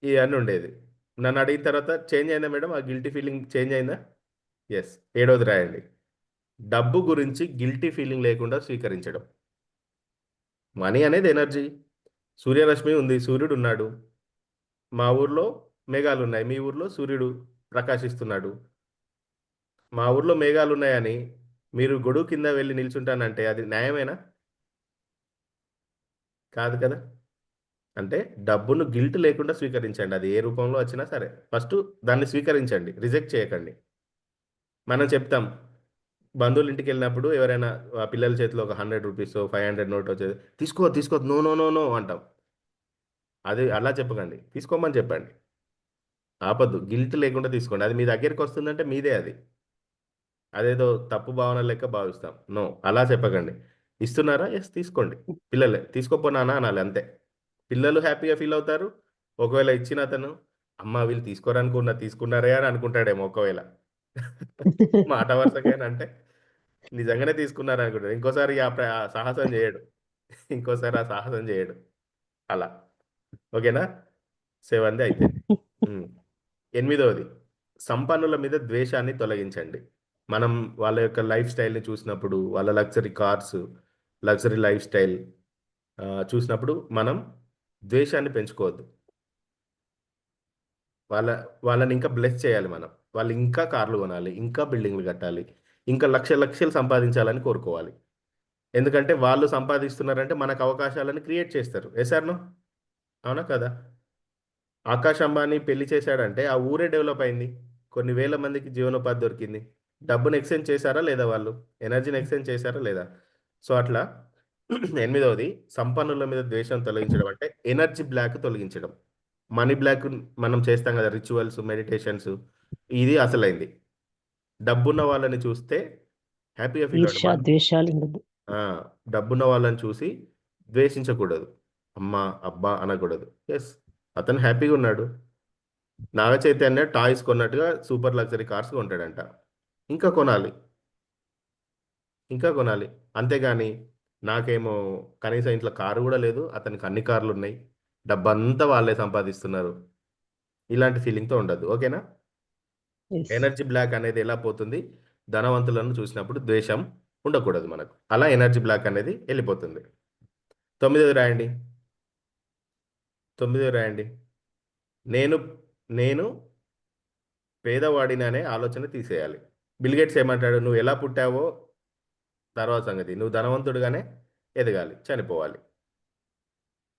ఇవన్నీ ఉండేది. నన్ను అడిగిన తర్వాత చేంజ్ అయిందా మేడం, ఆ గిల్టీ ఫీలింగ్ చేంజ్ అయిందా? ఎస్. 7వది రాయండి, డబ్బు గురించి గిల్టీ ఫీలింగ్ లేకుండా స్వీకరించడం. మనీ అనేది ఎనర్జీ. సూర్యరశ్మి ఉంది, సూర్యుడు ఉన్నాడు. మా ఊర్లో మేఘాలు ఉన్నాయి, మీ ఊర్లో సూర్యుడు ప్రకాశిస్తున్నాడు. మా ఊర్లో మేఘాలు ఉన్నాయని మీరు గొడుగు కింద వెళ్ళి నిల్చుంటానంటే అది న్యాయమేనా? కాదు కదా. అంటే డబ్బును గిల్ట్ లేకుండా స్వీకరించండి, అది ఏ రూపంలో వచ్చినా సరే. ఫస్ట్ దాన్ని స్వీకరించండి, రిజెక్ట్ చేయకండి. మనం చెప్తాం బంధువుల ఇంటికి వెళ్ళినప్పుడు, ఎవరైనా ఆ పిల్లల చేతిలో ఒక 100 రూపీస్ 500 నోట్ వచ్చేది, తీసుకో నో నో నో నో అంటాం. అది అలా చెప్పకండి, తీసుకోమని చెప్పండి. ఆపద్దు, గిల్ట్ లేకుండా తీసుకోండి. అది మీ దగ్గరికి వస్తుందంటే మీదే అది. అదేదో తప్పు భావన లెక్క భావిస్తాం. నో, అలా చెప్పకండి. ఇస్తున్నారా? ఎస్ తీసుకోండి. పిల్లలే తీసుకోపోనానా అనాలి అంతే. పిల్లలు హ్యాపీగా ఫీల్ అవుతారు. ఒకవేళ ఇచ్చిన అతను అమ్మ వీళ్ళు తీసుకోరనుకున్నా తీసుకున్నారే అని అనుకుంటాడేమో ఒకవేళ. మాట వరుసకైనా అంటే నిజంగానే తీసుకున్నారు అనుకుంటాడు. ఇంకోసారి ఆ సాహసం చేయడు. ఇంకోసారి ఆ సాహసం చేయడు. అలా ఓకేనా. 7ది అయిపోయింది. 8వది, సంపన్నుల మీద ద్వేషాన్ని తొలగించండి. మనం వాళ్ళ యొక్క లైఫ్ స్టైల్ని చూసినప్పుడు, వాళ్ళ luxury cars, luxury life style చూసినప్పుడు మనం ద్వేషాన్ని పెంచుకోవద్దు. వాళ్ళని ఇంకా బ్లెస్ చేయాలి మనం. వాళ్ళు ఇంకా కార్లు కొనాలి, ఇంకా బిల్డింగ్లు కట్టాలి, ఇంకా లక్షలు సంపాదించాలని కోరుకోవాలి. ఎందుకంటే వాళ్ళు సంపాదిస్తున్నారంటే మనకు అవకాశాలను క్రియేట్ చేస్తారు. Yes or no? అవునా కదా. ఆకాష్ అంబానీ పెళ్లి చేశాడంటే ఆ ఊరే డెవలప్ అయింది. కొన్ని వేల మందికి జీవనోపాధి దొరికింది. డబ్బును ఎక్స్చేంజ్ చేశారా లేదా వాళ్ళు? ఎనర్జీని ఎక్స్చేంజ్ చేశారా లేదా? సో అట్లా ఎనిమిదవది సంపన్నుల మీద ద్వేషం తొలగించడం అంటే ఎనర్జీ బ్లాక్ తొలగించడం. మనీ బ్లాక్ మనం చేస్తాం కదా, రిచువల్స్, మెడిటేషన్స్. ఇది అసలైంది. డబ్బున్న వాళ్ళని చూస్తే హ్యాపీగా ఫీల్ ఈర్ష్య అవ్వడం. ద్వేషాలు ఉండదు. డబ్బున్న వాళ్ళని చూసి ద్వేషించకూడదు. అమ్మా అబ్బా అనకూడదు. ఎస్, అతను హ్యాపీగా ఉన్నాడు. నాగ చైతన్య టాయ్స్ కొన్నట్టుగా సూపర్ లగ్జరీ కార్స్ కొంటాడంట. ఇంకా కొనాలి, ఇంకా కొనాలి. అంతేగాని నాకేమో కనీసం ఇంట్లో కారు కూడా లేదు, అతనికి అన్ని కార్లు ఉన్నాయి, డబ్బంతా వాళ్ళే సంపాదిస్తున్నారు, ఇలాంటి ఫీలింగ్తో ఉండదు. ఓకేనా? Yes. ఎనర్జీ బ్లాక్ అనేది ఎలా పోతుంది? ధనవంతులను చూసినప్పుడు ద్వేషం ఉండకూడదు మనకు. అలా ఎనర్జీ బ్లాక్ అనేది వెళ్ళిపోతుంది. 9వ రాయండి. 9వ రాయండి. నేను నేను పేదవాడిని అనే ఆలోచన తీసేయాలి. బిల్గేట్స్ ఏమంటాడు? నువ్వు ఎలా పుట్టావో తర్వాత సంగతి, నువ్వు ధనవంతుడిగానే ఎదగాలి, చనిపోవాలి.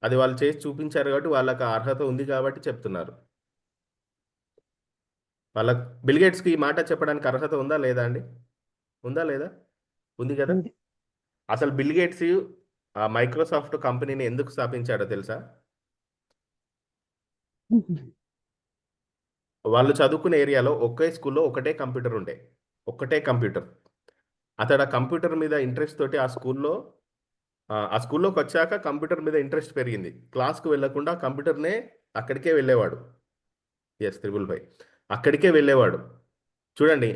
అది వాళ్ళు చేసి చూపించారు కాబట్టి, వాళ్ళకి ఆ అర్హత ఉంది కాబట్టి చెప్తున్నారు. వాళ్ళ బిల్గేట్స్కి ఈ మాట చెప్పడానికి అర్హత ఉందా లేదా అండి? ఉందా లేదా? ఉంది కదా. ఉంది. అసలు బిల్గేట్స్ ఆ మైక్రోసాఫ్ట్ కంపెనీని ఎందుకు స్థాపించాడో తెలుసా? వాళ్ళు చదువుకునే ఏరియాలో ఒకే స్కూల్లో ఒకటే కంప్యూటర్ ఉండే, ఒక్కటే కంప్యూటర్. అతడు ఆ కంప్యూటర్ మీద ఇంట్రెస్ట్ తోటి ఆ స్కూల్లోకి వచ్చాక కంప్యూటర్ మీద ఇంట్రెస్ట్ పెరిగింది. క్లాస్కి వెళ్ళకుండా కంప్యూటర్నే అక్కడికే వెళ్ళేవాడు. ఎస్, 555 అక్కడికే వెళ్ళేవాడు. చూడండి,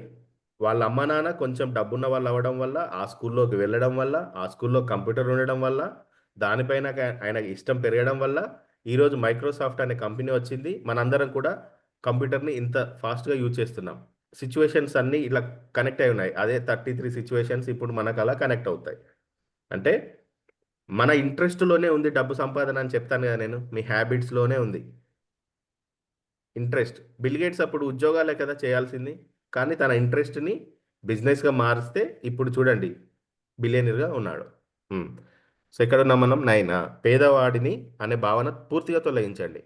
వాళ్ళ అమ్మ నాన్న కొంచెం డబ్బున్న వాళ్ళు అవ్వడం వల్ల, ఆ స్కూల్లోకి వెళ్ళడం వల్ల, ఆ స్కూల్లో కంప్యూటర్ ఉండడం వల్ల, దానిపైన ఆయనకి ఇష్టం పెరగడం వల్ల ఈరోజు మైక్రోసాఫ్ట్ అనే కంపెనీ వచ్చింది. మనందరం కూడా కంప్యూటర్ని ఇంత ఫాస్ట్గా యూజ్ చేస్తున్నాం. సిచ్యువేషన్స్ అన్నీ ఇలా కనెక్ట్ అయి ఉన్నాయి. అదే 33 సిచ్యువేషన్స్ ఇప్పుడు మనకు అలా కనెక్ట్ అవుతాయి. అంటే మన ఇంట్రెస్ట్లోనే ఉంది డబ్బు సంపాదన అని చెప్తాను కదా నేను. మీ హ్యాబిట్స్లోనే ఉంది ఇంట్రెస్ట్. బిల్గేట్స్ అప్పుడు ఉద్యోగాలే కదా చేయాల్సింది, కానీ తన ఇంట్రెస్ట్ని బిజినెస్గా మారిస్తే ఇప్పుడు చూడండి బిలియనీర్గా ఉన్నాడు. సో ఇక్కడ ఉన్న మనం 9 పేదవాడిని అనే భావన పూర్తిగా తొలగించండి.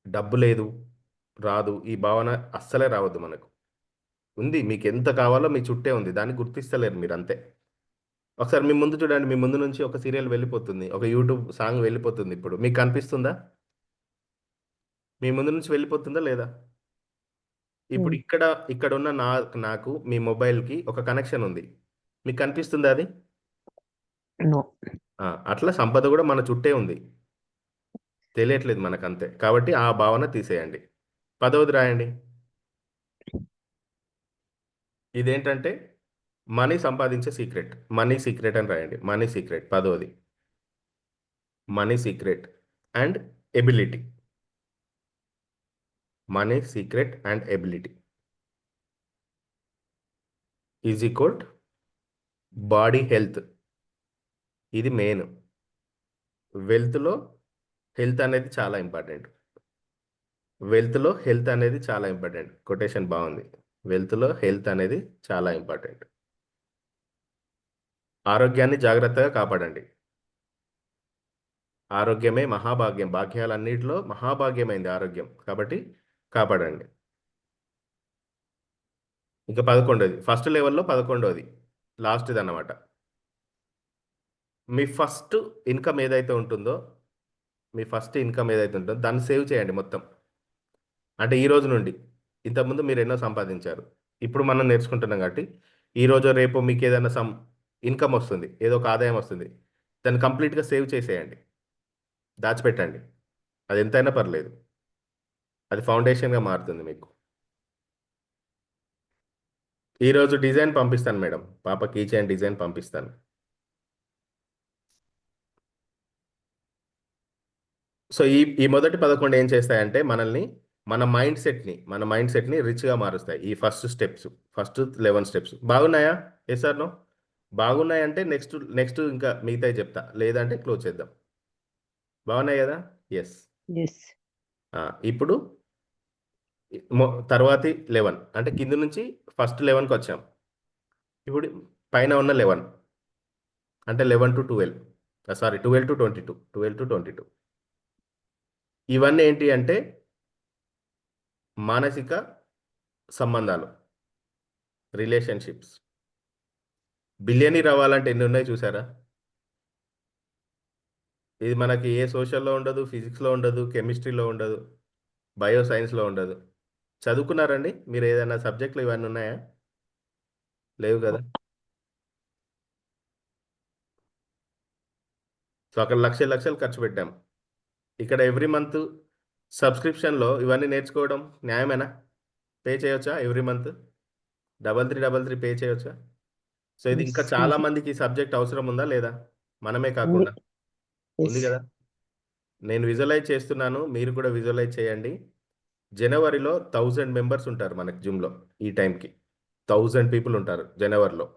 డబ్బు లేదు, రాదు, ఈ భావన అస్సలే రావద్దు మనకు. ఉంది, మీకు ఎంత కావాలో మీ చుట్టే ఉంది, దాన్ని గుర్తిస్తలేరు మీరు, అంతే. ఒకసారి మీ ముందు చూడండి, మీ ముందు నుంచి ఒక సీరియల్ వెళ్ళిపోతుంది, ఒక యూట్యూబ్ సాంగ్ వెళ్ళిపోతుంది. ఇప్పుడు మీకు కనిపిస్తుందా? మీ ముందు నుంచి వెళ్ళిపోతుందా లేదా? ఇప్పుడు ఇక్కడ ఉన్న నాకు మీ మొబైల్కి ఒక కనెక్షన్ ఉంది, మీకు కనిపిస్తుందా అది? నో. అట్లా సంపద కూడా మన చుట్టే ఉంది, తెలియట్లేదు మనకు, అంతే. కాబట్టి ఆ భావన తీసేయండి. 10వది రాయండి. ఇదేంటంటే మనీ సంపాదించే సీక్రెట్. మనీ సీక్రెట్ అని రాయండి. మనీ సీక్రెట్ 10వది. Money secret and ability. Money secret and ability is equal body health. ఇది మెయిన్. వెల్త్లో హెల్త్ అనేది చాలా ఇంపార్టెంట్. వెల్త్లో హెల్త్ అనేది చాలా ఇంపార్టెంట్. కొటేషన్ బాగుంది. వెల్త్లో హెల్త్ అనేది చాలా ఇంపార్టెంట్. ఆరోగ్యాన్ని జాగ్రత్తగా కాపాడండి. ఆరోగ్యమే మహాభాగ్యం. భాగ్యాలన్నిటిలో మహాభాగ్యమైంది ఆరోగ్యం, కాబట్టి కాపాడండి. ఇంకా 11వది, ఫస్ట్ లెవెల్లో 11వది, లాస్ట్ది అన్నమాట. మీ ఫస్ట్ ఇన్కమ్ ఏదైతే ఉంటుందో దాన్ని సేవ్ చేయండి మొత్తం. అంటే ఈ రోజు నుండి, ఇంతకుముందు మీరు ఎన్నో సంపాదించారు, ఇప్పుడు మనం నేర్చుకుంటున్నాం కాబట్టి ఈ రోజు రేపు మీకు ఏదైనా ఇన్కమ్ వస్తుంది, ఏదో ఒక ఆదాయం వస్తుంది, దాన్ని కంప్లీట్గా సేవ్ చేసేయండి, దాచిపెట్టండి. అది ఎంతైనా పర్లేదు, అది ఫౌండేషన్గా మారుతుంది మీకు. ఈరోజు డిజైన్ పంపిస్తాను మేడం, పాప కీచైన్ డిజైన్ పంపిస్తాను. సో ఈ మొదటి 11 ఏం చేస్తాయంటే మన మైండ్ సెట్ని రిచ్గా మారుస్తాయి. ఈ ఫస్ట్ 11 స్టెప్స్ బాగున్నాయా? Yes or no? బాగున్నాయంటే నెక్స్ట్ ఇంకా మిగతాయి చెప్తా, లేదంటే క్లోజ్ చేద్దాం. బాగున్నాయి కదా? ఎస్. ఎస్. ఇప్పుడు తర్వాతి 11 అంటే కింద నుంచి ఫస్ట్ 11కి వచ్చాం. ఇప్పుడు పైన ఉన్న 11 అంటే 11 to 12, సారీ 12 to 22, 12 to 22. ఇవన్నీ ఏంటి అంటే మానసిక సంబంధాలు, రిలేషన్షిప్స్. బిలియనీర్ అవ్వాలంటే ఎన్ని ఉన్నాయి చూసారా? ఇది మనకి ఏ సోషల్లో ఉండదు, ఫిజిక్స్లో ఉండదు, కెమిస్ట్రీలో ఉండదు, బయో సైన్స్లో ఉండదు. చదువుకున్నారండి మీరు ఏదైనా సబ్జెక్టులు ఇవన్నీ ఉన్నాయా? లేవు కదా. సో అక్కడ లక్షలు లక్షలు ఖర్చు పెట్టాం. ఇక్కడ ఎవ్రీ మంత్ సబ్స్క్రిప్షన్లో ఇవన్నీ నేర్చుకోవడం న్యాయమేనా? పే చేయొచ్చా ఎవ్రీ మంత్ 3333 పే చేయొచ్చా? సో ఇది ఇంకా Yes, చాలా easy. మందికి ఈ సబ్జెక్ట్ అవసరం ఉందా లేదా? మనమే ఉంది. కాకుండా ఉంది Yes. కదా. నేను విజువలైజ్ చేస్తున్నాను, మీరు కూడా విజువలైజ్ చేయండి. జనవరిలో 1000 మెంబర్స్ ఉంటారు మనకి జిమ్లో. ఈ టైంకి 1000 పీపుల్ ఉంటారు జనవరిలో.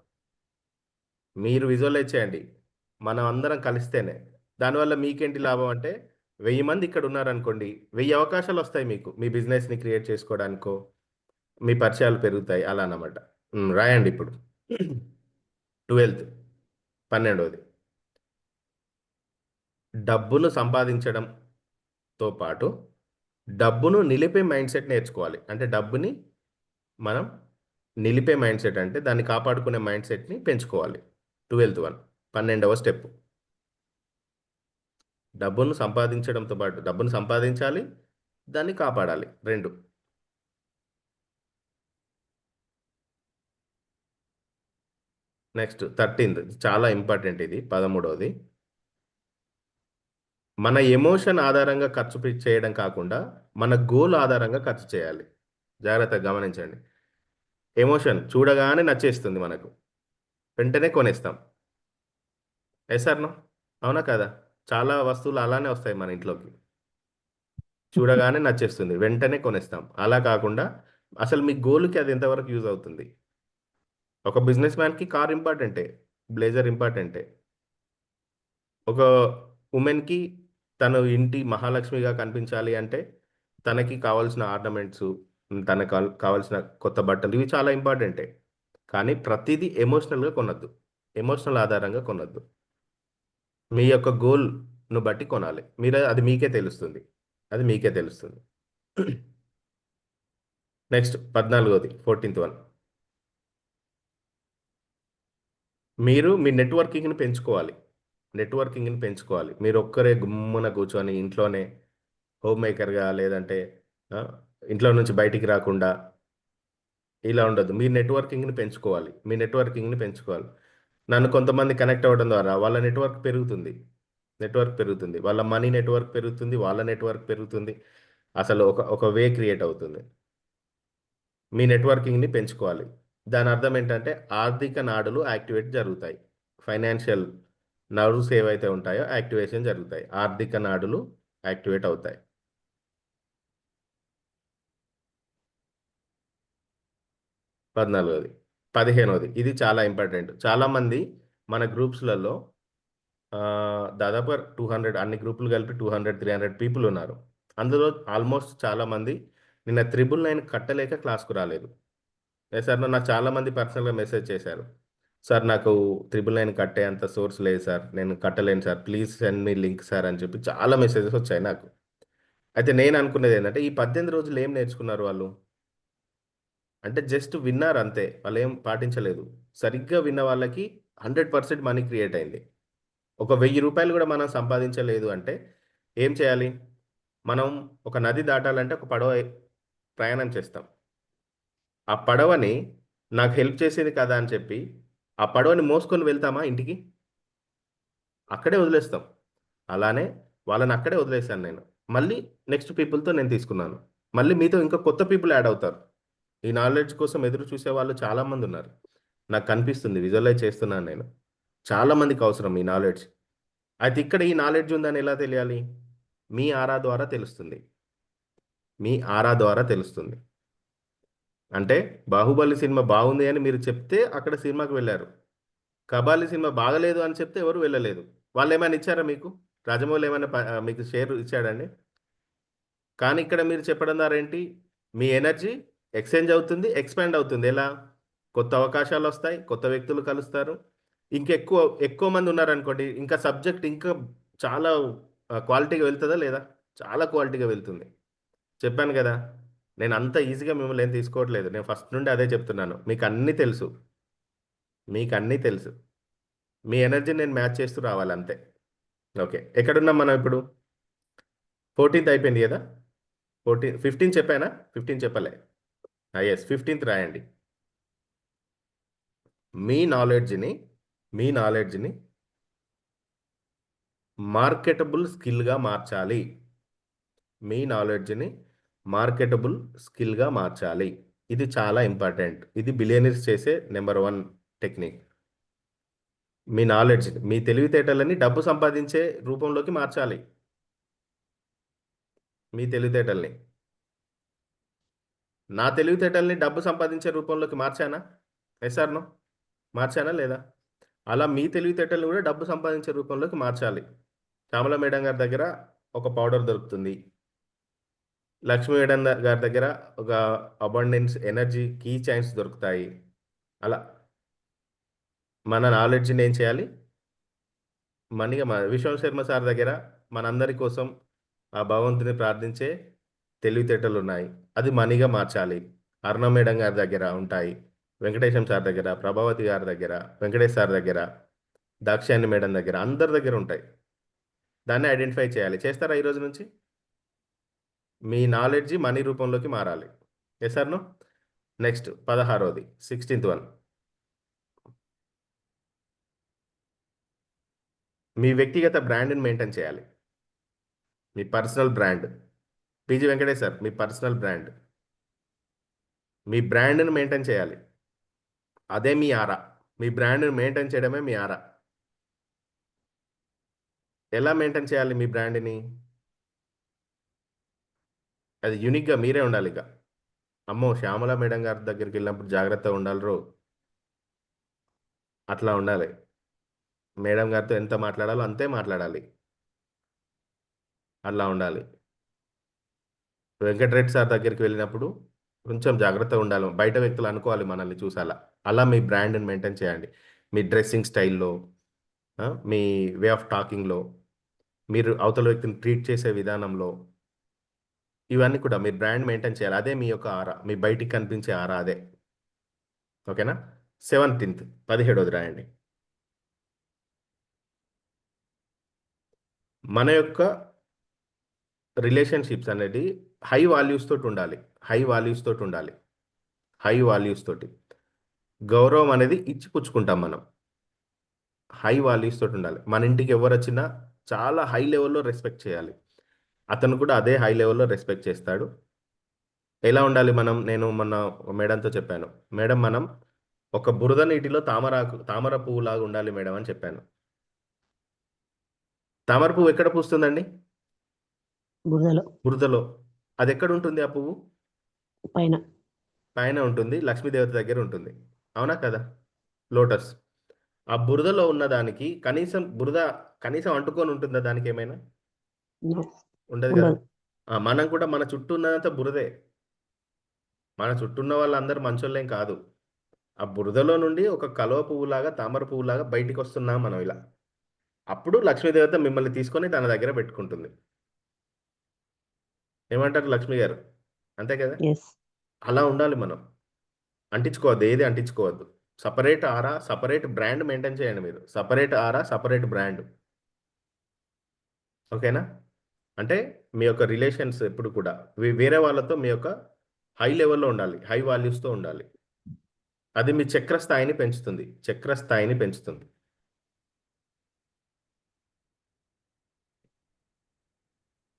మీరు విజువలైజ్ చేయండి, మనం అందరం కలిస్తేనే. దానివల్ల మీకేంటి లాభం అంటే 1000 మంది ఇక్కడ ఉన్నారనుకోండి, 1000 అవకాశాలు వస్తాయి మీకు, మీ బిజినెస్ని క్రియేట్ చేసుకోవడానికో, మీ పరిచయాలు పెరుగుతాయి అలా అన్నమాట. రాయండి ఇప్పుడు 12th 12వది. డబ్బును సంపాదించడంతో పాటు డబ్బును నిలిపే మైండ్ సెట్ నేర్చుకోవాలి. అంటే డబ్బుని మనం నిలిపే మైండ్ సెట్ అంటే దాన్ని కాపాడుకునే మైండ్ సెట్ని పెంచుకోవాలి. 12th one 12వ step. డబ్బును సంపాదించడంతో పాటు డబ్బును సంపాదించాలి, దాన్ని కాపాడాలి, రెండు. నెక్స్ట్ 13th చాలా ఇంపార్టెంట్, ఇది 13వది. మన ఎమోషన్ ఆధారంగా ఖర్చు చేయడం కాకుండా మన గోల్ ఆధారంగా ఖర్చు చేయాలి. జాగ్రత్తగా గమనించండి. ఎమోషన్ చూడగానే నచ్చేస్తుంది మనకు, వెంటనే కొనేస్తాం. ఎస్ఆర్నో అవునా కదా? చాలా వస్తువులు అలానే వస్తాయి మన ఇంట్లోకి, చూడగానే నచ్చేస్తుంది, వెంటనే కొనేస్తాం. అలా కాకుండా అసలు మీ గోల్కి అది ఎంతవరకు యూజ్ అవుతుంది? ఒక బిజినెస్ మ్యాన్కి కార్ ఇంపార్టెంటే, బ్లేజర్ ఇంపార్టెంటే. ఒక ఉమెన్కి తను ఇంటి మహాలక్ష్మిగా కనిపించాలి అంటే తనకి కావాల్సిన ఆర్నమెంట్స్, తనకు కావాల్సిన కొత్త బట్టలు, ఇవి చాలా ఇంపార్టెంటే. కానీ ప్రతిదీ ఎమోషనల్గా కొనొద్దు, ఎమోషనల్ ఆధారంగా కొనొద్దు. మీ యొక్క గోల్ను బట్టి కొనాలి. మీరు అది మీకే తెలుస్తుంది, అది మీకే తెలుస్తుంది. నెక్స్ట్ 14వది 14th వన్. మీరు మీ నెట్వర్కింగ్ని పెంచుకోవాలి. నెట్వర్కింగ్ని పెంచుకోవాలి. మీరు ఒక్కరే గుమ్మున కూర్చొని ఇంట్లోనే హోమ్ మేకర్గా, లేదంటే ఆ, ఇంట్లో నుంచి బయటికి రాకుండా ఇలా ఉండదు. మీ నెట్వర్కింగ్ని పెంచుకోవాలి, మీ నెట్వర్కింగ్ని పెంచుకోవాలి. నన్ను కొంతమంది కనెక్ట్ అవ్వడం ద్వారా వాళ్ళ నెట్వర్క్ పెరుగుతుంది, నెట్వర్క్ పెరుగుతుంది, వాళ్ళ మనీ నెట్వర్క్ పెరుగుతుంది, వాళ్ళ నెట్వర్క్ పెరుగుతుంది. అసలు ఒక ఒక వే క్రియేట్ అవుతుంది. మీ నెట్వర్కింగ్ని పెంచుకోవాలి. దాని అర్థం ఏంటంటే ఆర్థిక నాడులు యాక్టివేట్ జరుగుతాయి. ఫైనాన్షియల్ నర్వ్స్ ఏవైతే ఉంటాయో యాక్టివేషన్ జరుగుతాయి, ఆర్థిక నాడులు యాక్టివేట్ అవుతాయి. 14వది. 15వది ఇది చాలా ఇంపార్టెంట్. చాలామంది మన గ్రూప్స్లలో దాదాపు 200, అన్ని గ్రూపులు కలిపి 200, 300 పీపుల్ ఉన్నారు. అందులో ఆల్మోస్ట్ చాలామంది నిన్న 999 కట్టలేక క్లాస్కు రాలేదు. సార్ నాకు చాలామంది పర్సనల్గా మెసేజ్ చేశారు, సార్ నాకు 999 కట్టే అంత సోర్స్ లేదు సార్, నేను కట్టలేను sir, please send me link sir అని చెప్పి చాలా మెసేజెస్ వచ్చాయి నాకు. అయితే నేను అనుకునేది ఏంటంటే ఈ 18 రోజులు ఏం నేర్చుకున్నారు వాళ్ళు? అంటే జస్ట్ విన్నారు అంతే, వాళ్ళు ఏం పాటించలేదు. సరిగ్గా విన్న వాళ్ళకి 100% మనీ క్రియేట్ అయింది. ఒక 1000 రూపాయలు కూడా మనం సంపాదించలేదు అంటే ఏం చేయాలి? మనం ఒక నది దాటాలంటే ఒక పడవ ప్రయాణం చేస్తాం. ఆ పడవని నాకు హెల్ప్ చేసేది కదా అని చెప్పి ఆ పడవని మోసుకొని వెళ్తామా ఇంటికి? అక్కడే వదిలేస్తాం. అలానే వాళ్ళని అక్కడే వదిలేశాను నేను. మళ్ళీ నెక్స్ట్ పీపుల్‌తో నేను తీసుకున్నాను. మళ్ళీ మీతో ఇంకా కొత్త పీపుల్ యాడ్ అవుతారు. ఈ నాలెడ్జ్ కోసం ఎదురు చూసేవాళ్ళు చాలామంది ఉన్నారు. నాకు కనిపిస్తుంది, విజువలైజ్ చేస్తున్నాను నేను. చాలా మందికి అవసరం ఈ నాలెడ్జ్. అయితే ఇక్కడ ఈ నాలెడ్జ్ ఉందని ఎలా తెలియాలి? మీ ఆరా ద్వారా తెలుస్తుంది, మీ ఆరా ద్వారా తెలుస్తుంది. అంటే 'బాహుబలి' సినిమా బాగుంది అని మీరు చెప్తే అక్కడ సినిమాకి వెళ్లారు. 'కబాలి' సినిమా బాగలేదు అని చెప్తే ఎవరు వెళ్ళలేదు. వాళ్ళేమైనా ఇచ్చారా మీకు? రాజమౌళి ఏమైనా మీకు షేర్ ఇచ్చాడండి? కానీ ఇక్కడ మీరు చెప్పడం ద్వారా ఏంటి? మీ ఎనర్జీ ఎక్స్‌చేంజ్ అవుతుంది, ఎక్స్‌పాండ్ అవుతుంది. ఎలా? కొత్త అవకాశాలొస్తాయి, కొత్త వ్యక్తులు కలుస్తారు. ఎక్కువ మంది ఉన్నారనుకోండి, ఇంకా సబ్జెక్ట్ ఇంకా చాలా క్వాలిటీగా వెళ్తదా లేదా? చాలా క్వాలిటీగా వెళ్తుంది. చెప్పాను కదా, నేను అంత ఈజీగా మిమ్మల్ని ఏం తీసుకోవట్లేదు. నేను ఫస్ట్ నుండి అదే చెప్తున్నాను. మీకు అన్నీ తెలుసు, మీకు అన్నీ తెలుసు. మీ ఎనర్జీని నేను మ్యాచ్ చేస్తూ రావాలి అంతే. ఓకే, ఎక్కడున్నాం మనం ఇప్పుడు? 14th అయిపోయింది కదా. 15 చెప్పానా? 15 చెప్పలే. ఎస్, 15th రాయండి. మీ నాలెడ్జ్ని మార్కెటబుల్ స్కిల్గా మార్చాలి. మీ నాలెడ్జ్ని మార్కెటబుల్ స్కిల్గా మార్చాలి. ఇది చాలా ఇంపార్టెంట్. ఇది బిలియనీర్స్ చేసే నెంబర్ 1 టెక్నిక్. మీ నాలెడ్జ్, మీ తెలివితేటలని డబ్బు సంపాదించే రూపంలోకి మార్చాలి. మీ తెలివితేటల్ని, నా తెలివితేటల్ని డబ్బు సంపాదించే రూపంలోకి మార్చానా? Yes or no? మార్చానా లేదా? అలా మీ తెలివితేటల్ని కూడా డబ్బు సంపాదించే రూపంలోకి మార్చాలి. శ్యామల మేడం గారి దగ్గర ఒక పౌడర్ దొరుకుతుంది. లక్ష్మీ మేడం గారి దగ్గర ఒక అబండెన్స్ ఎనర్జీ కీ చైన్స్ దొరుకుతాయి. అలా మన నాలెడ్జ్ని ఏం చేయాలి? మనీగా విశ్వం శర్మ సార్ దగ్గర మనందరి కోసం ఆ భగవంతుని ప్రార్థించే తెలివితేటలు ఉన్నాయి. అది మనీగా మార్చాలి. అరుణ మేడం గారి దగ్గర ఉంటాయి. వెంకటేశం సార్ దగ్గర, ప్రభావతి గారి దగ్గర, వెంకటేష్ సార్ దగ్గర, దాక్షాయణి మేడం దగ్గర, అందరి దగ్గర ఉంటాయి. దాన్ని ఐడెంటిఫై చేయాలి. చేస్తారా ఈరోజు నుంచి? మీ నాలెడ్జ్ మనీ రూపంలోకి మారాలి. Yes sir no? నెక్స్ట్ 16వది 16th వన్. మీ వ్యక్తిగత బ్రాండ్ని మెయింటైన్ చేయాలి. మీ personal brand. PG Venkatesh sir, మీ పర్సనల్ బ్రాండ్, మీ బ్రాండ్ని మెయింటైన్ చేయాలి. అదే మీ ఆరా. మీ బ్రాండ్ని మెయింటైన్ చేయడమే మీ ఆరా. ఎలా మెయింటైన్ చేయాలి మీ బ్రాండ్ని? అది యూనిక్గా మీరే ఉండాలి. ఇక అమ్మో శ్యామల మేడం గారి దగ్గరికి వెళ్ళినప్పుడు జాగ్రత్తగా ఉండాలి రో, అట్లా ఉండాలి. మేడం గారితో ఎంత మాట్లాడాలో అంతే మాట్లాడాలి. అలా ఉండాలి. వెంకటరెడ్డి సార్ దగ్గరికి వెళ్ళినప్పుడు కొంచెం జాగ్రత్తగా ఉండాలి. బయట వ్యక్తులు అనుకోవాలి మనల్ని చూసాలా. అలా మీ బ్రాండ్ని మెయింటైన్ చేయండి. మీ డ్రెస్సింగ్ స్టైల్లో, మీ వే ఆఫ్ టాకింగ్లో, మీరు అవతల వ్యక్తిని ట్రీట్ చేసే విధానంలో, ఇవన్నీ కూడా మీరు బ్రాండ్ మెయింటైన్ చేయాలి. అదే మీ యొక్క ఆరా, మీ బయటికి కనిపించే ఆరా అదే. ఓకేనా? 17th 17వది రాయండి. మన యొక్క రిలేషన్షిప్స్ అనేది హై వాల్యూస్ తోటి ఉండాలి. హై వాల్యూస్ తోటి ఉండాలి. హై వాల్యూస్ తోటి గౌరవం అనేది ఇచ్చి పుచ్చుకుంటాం మనం. హై వాల్యూస్ తోటి ఉండాలి. మన ఇంటికి ఎవరు వచ్చినా చాలా హై లెవెల్లో రెస్పెక్ట్ చేయాలి. అతను కూడా అదే హై లెవెల్లో రెస్పెక్ట్ చేస్తాడు. ఎలా ఉండాలి మనం? నేను మొన్న మేడంతో చెప్పాను, మేడం మనం ఒక బురద నీటిలో తామర పువ్వులాగా ఉండాలి మేడం అని చెప్పాను. తామర పువ్వు ఎక్కడ పూస్తుందండి? బురదలో బురదలో. అది ఎక్కడ ఉంటుంది? ఆ పువ్వు పైన పైన ఉంటుంది, లక్ష్మీదేవత దగ్గర ఉంటుంది. అవునా కదా? లోటస్. ఆ బురదలో ఉన్న దానికి కనీసం అంటుకొని ఉంటుందా దానికి ఏమైనా? no, ఉండదు కదా. ఉండదు. మనం కూడా మన చుట్టూ ఉన్నదంతా బురదే. మన చుట్టూ ఉన్న వాళ్ళందరూ మంచోళ్ళేం కాదు. ఆ బురదలో నుండి ఒక కలువ పువ్వులాగా, తామర పువ్వులాగా బయటికి వస్తున్నాం మనం ఇలా. అప్పుడు లక్ష్మీదేవత మిమ్మల్ని తీసుకొని తన దగ్గర పెట్టుకుంటుంది. ఏమంటారు లక్ష్మి గారు? అంతే కదా? ఎస్ అలా ఉండాలి మనం. అంటించుకోవద్దు, ఏది అంటించుకోవద్దు. సపరేట్ ఆరా, సపరేట్ బ్రాండ్ మెయింటైన్ చేయండి మీరు. సపరేట్ ఆరా, సపరేట్ బ్రాండ్. ఓకేనా? అంటే మీ యొక్క రిలేషన్స్ ఎప్పుడు కూడా వేరే వాళ్ళతో మీ యొక్క హై లెవెల్లో ఉండాలి, హై వాల్యూస్తో ఉండాలి. అది మీ చక్ర స్థాయిని పెంచుతుంది. చక్ర స్థాయిని పెంచుతుంది.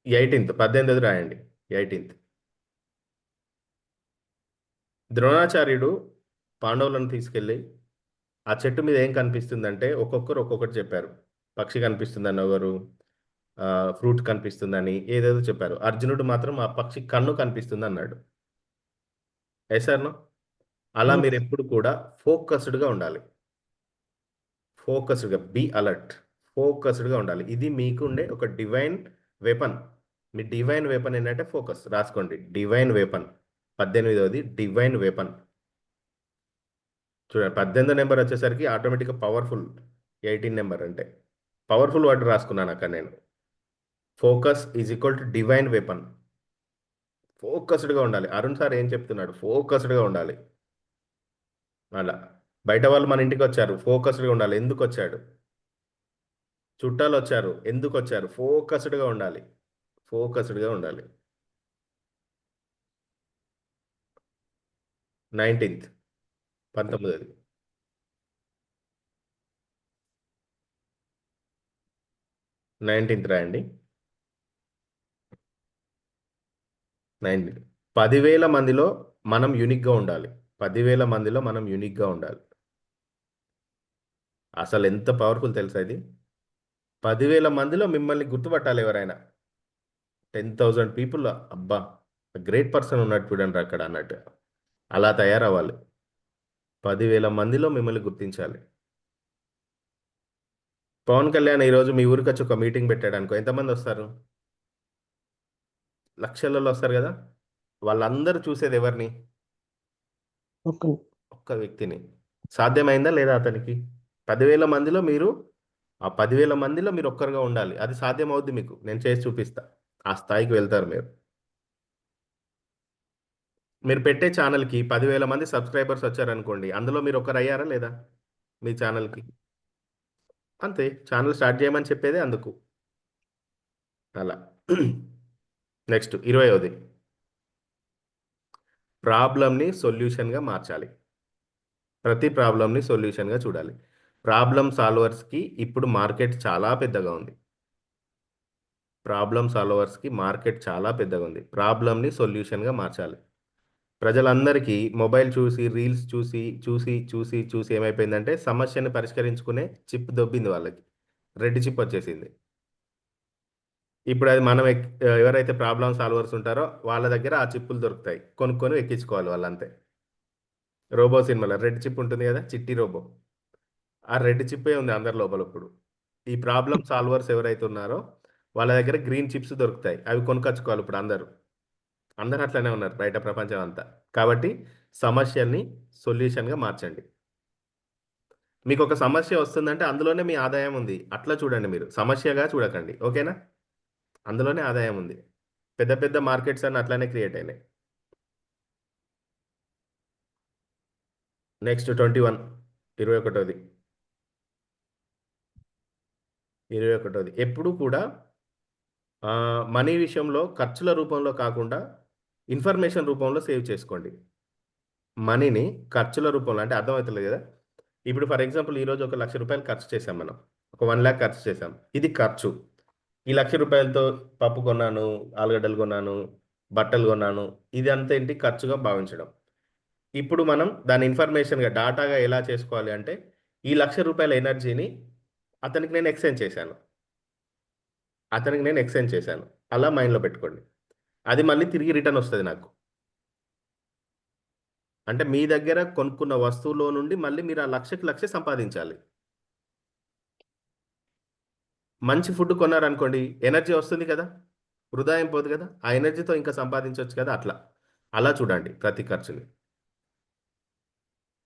18th 18th రాయండి. 18th ద్రోణాచార్యుడు పాండవులను తీసుకెళ్ళి ఆ చెట్టు మీద ఏం కనిపిస్తుందంటే ఒక్కొక్కరు ఒక్కొక్కటి చెప్పారు. పక్షి కనిపిస్తుందని ఒకరు, ఫ్రూట్ కనిపిస్తుందని ఏదేదో చెప్పారు. అర్జునుడు మాత్రం ఆ పక్షి కన్ను కనిపిస్తుంది అన్నాడు. ఎసార్నో? అలా Yes. మీరు ఎప్పుడు కూడా ఫోకస్డ్గా ఉండాలి. ఫోకస్డ్గా బీ అలర్ట్. ఫోకస్డ్గా ఉండాలి. ఇది మీకు ఉండే ఒక డివైన్ వెపన్. మీ డివైన్ వెపన్ ఏంటంటే ఫోకస్. రాసుకోండి, డివైన్ వెపన్. 18వది డివైన్ వెపన్. చూడండి, 18 నెంబర్ వచ్చేసరికి ఆటోమేటిక్గా పవర్ఫుల్. 18 నెంబర్ అంటే పవర్ఫుల్ వర్డ్ రాసుకున్నాను అక్కడ నేను. Focus is equal to divine weapon. ఫోకస్డ్గా ఉండాలి. అరుణ్ సార్ ఏం చెప్తున్నాడు? ఫోకస్డ్గా ఉండాలి. అలా బయట వాళ్ళు మన ఇంటికి వచ్చారు, ఫోకస్డ్గా ఉండాలి. ఎందుకు వచ్చాడు? చుట్టాలు వచ్చారు, ఎందుకు వచ్చారు? ఫోకస్డ్గా ఉండాలి. ఫోకస్డ్గా ఉండాలి. 19th 19th 19th రాయండి. 19 10,000 మందిలో మనం యూనిక్గా ఉండాలి. 10,000 మందిలో మనం యూనిక్గా ఉండాలి. అసలు ఎంత పవర్ఫుల్ తెలుసా ఇది? 10,000 మందిలో మిమ్మల్ని గుర్తుపట్టాలి ఎవరైనా. 10,000 పీపుల్, అబ్బా గ్రేట్ పర్సన్ ఉన్నట్టు చూడండి అక్కడ అన్నట్టు. అలా తయారవ్వాలి. 10,000 మందిలో మిమ్మల్ని గుర్తించాలి. పవన్ కళ్యాణ్ ఈరోజు మీ ఊరికి వచ్చి ఒక మీటింగ్ పెట్టాడు అనుకో, ఎంతమంది వస్తారు? లక్షలలో వస్తారు కదా. వాళ్ళందరూ చూసేది ఎవరిని? ఒక్క ఒక్క వ్యక్తిని. సాధ్యమైందా లేదా అతనికి? 10,000 మందిలో మీరు, ఆ 10,000 మందిలో మీరు ఒక్కరుగా ఉండాలి. అది సాధ్యం అవుద్ది మీకు. నేను చేసి చూపిస్తా. ఆ స్థాయికి వెళ్తారు మీరు. మీరు పెట్టే ఛానల్కి 10,000 మంది సబ్స్క్రైబర్స్ వచ్చారనుకోండి, అందులో మీరు ఒకరు అయ్యారా లేదా మీ ఛానల్కి? అంతే. ఛానల్ స్టార్ట్ చేయమని చెప్పేదే అందుకు. అలా. నెక్స్ట్ 20వ ప్రాబ్లమ్ని సొల్యూషన్గా మార్చాలి. ప్రతి ప్రాబ్లమ్ని సొల్యూషన్గా చూడాలి. ప్రాబ్లమ్ సాల్వర్స్కి ఇప్పుడు మార్కెట్ చాలా పెద్దగా ఉంది. ప్రాబ్లమ్ సాల్వర్స్కి మార్కెట్ చాలా పెద్దగా ఉంది. ప్రాబ్లమ్ని సొల్యూషన్గా మార్చాలి. ప్రజలందరికీ మొబైల్ చూసి, రీల్స్ చూసి చూసి చూసి చూసి ఏమైపోయిందంటే సమస్యని పరిష్కరించుకునే చిప్ దొబ్బింది వాళ్ళకి. రెడ్ చిప్ వచ్చేసింది. ఇప్పుడు అది మనం ఎవరైతే ప్రాబ్లమ్ సాల్వర్స్ ఉంటారో వాళ్ళ దగ్గర ఆ చిప్పులు దొరుకుతాయి. కొనుక్కొని ఎక్కించుకోవాలి వాళ్ళంతే. రోబో సినిమాలో రెడ్ చిప్ ఉంటుంది కదా, చిట్టి రోబో. ఆ రెడ్ చిప్పే ఉంది అందరి లోపల ఇప్పుడు. ఈ ప్రాబ్లమ్ సాల్వర్స్ ఎవరైతే ఉన్నారో వాళ్ళ దగ్గర గ్రీన్ చిప్స్ దొరుకుతాయి. అవి కొనుక్కొచ్చుకోవాలి ఇప్పుడు అందరూ. అందరూ అట్లనే ఉన్నారు బయట ప్రపంచం అంతా. కాబట్టి సమస్యల్ని సొల్యూషన్గా మార్చండి. మీకు ఒక సమస్య వస్తుందంటే అందులోనే మీ ఆదాయం ఉంది. అట్లా చూడండి మీరు, సమస్యగా చూడకండి. ఓకేనా? అందులోనే ఆదాయం ఉంది. పెద్ద పెద్ద మార్కెట్స్ అన్నీ అట్లానే క్రియేట్ అయినాయి. నెక్స్ట్ 21, 21వ 21వ ఎప్పుడు కూడా మనీ విషయంలో ఖర్చుల రూపంలో కాకుండా ఇన్ఫర్మేషన్ రూపంలో సేవ్ చేసుకోండి. మనీని ఖర్చుల రూపంలో అంటే అర్థమవుతలేదు కదా. ఇప్పుడు ఫర్ ఎగ్జాంపుల్ ఈరోజు ఒక 1,00,000 రూపాయలు ఖర్చు చేసాం మనం. ఒక 1 lakh ఖర్చు చేసాం. ఇది ఖర్చు. ఈ 1,00,000 రూపాయలతో పప్పు కొన్నాను, ఆలుగడ్డలు కొన్నాను, బట్టలు కొన్నాను. ఇది అంతా ఏంటి? ఖర్చుగా భావించడం. ఇప్పుడు మనం దాని ఇన్ఫర్మేషన్గా డాటాగా ఎలా చేసుకోవాలి అంటే, ఈ 1,00,000 రూపాయల ఎనర్జీని అతనికి నేను ఎక్స్చేంజ్ చేశాను. అలా మైండ్లో పెట్టుకోండి. అది మళ్ళీ తిరిగి రిటర్న్ వస్తుంది నాకు. అంటే మీ దగ్గర కొనుక్కున్న వస్తువులో నుండి మళ్ళీ మీరు ఆ 1,00,000కి 1,00,000 సంపాదించాలి. మంచి ఫుడ్ కొన్నారనుకోండి, ఎనర్జీ వస్తుంది కదా, వృధా ఏం పోదు కదా, ఆ ఎనర్జీతో ఇంకా సంపాదించవచ్చు కదా. అలా చూడండి ప్రతి ఖర్చుని.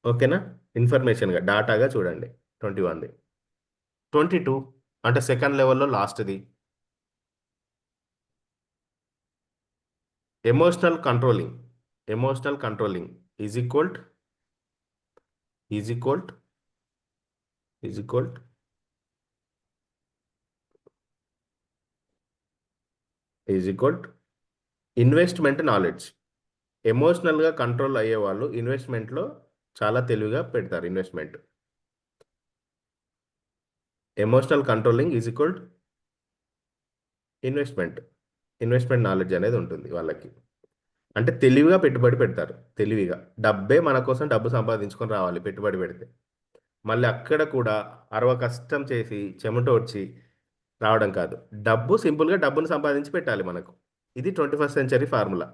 ఓకేనా? ఇన్ఫర్మేషన్గా డాటాగా చూడండి. 21ది 22 అంటే సెకండ్ లెవెల్లో లాస్ట్ది emotional controlling. Emotional controlling is equal investment knowledge. ఎమోషనల్గా కంట్రోల్ అయ్యే వాళ్ళు ఇన్వెస్ట్మెంట్లో చాలా తెలివిగా పెడతారు investment. Emotional controlling is equal investment knowledge అనేది ఉంటుంది వాళ్ళకి. అంటే తెలివిగా పెట్టుబడి పెడతారు. తెలివిగా డబ్బే మన కోసం డబ్బు సంపాదించుకొని రావాలి పెట్టుబడి పెడితే. మళ్ళీ అక్కడ కూడా కష్టం చేసి చెమట వచ్చి రావడం కాదు. సింపుల్గా డబ్బును సంపాదించి పెట్టాలి మనకు. ఇది 21st century ఫార్ములా.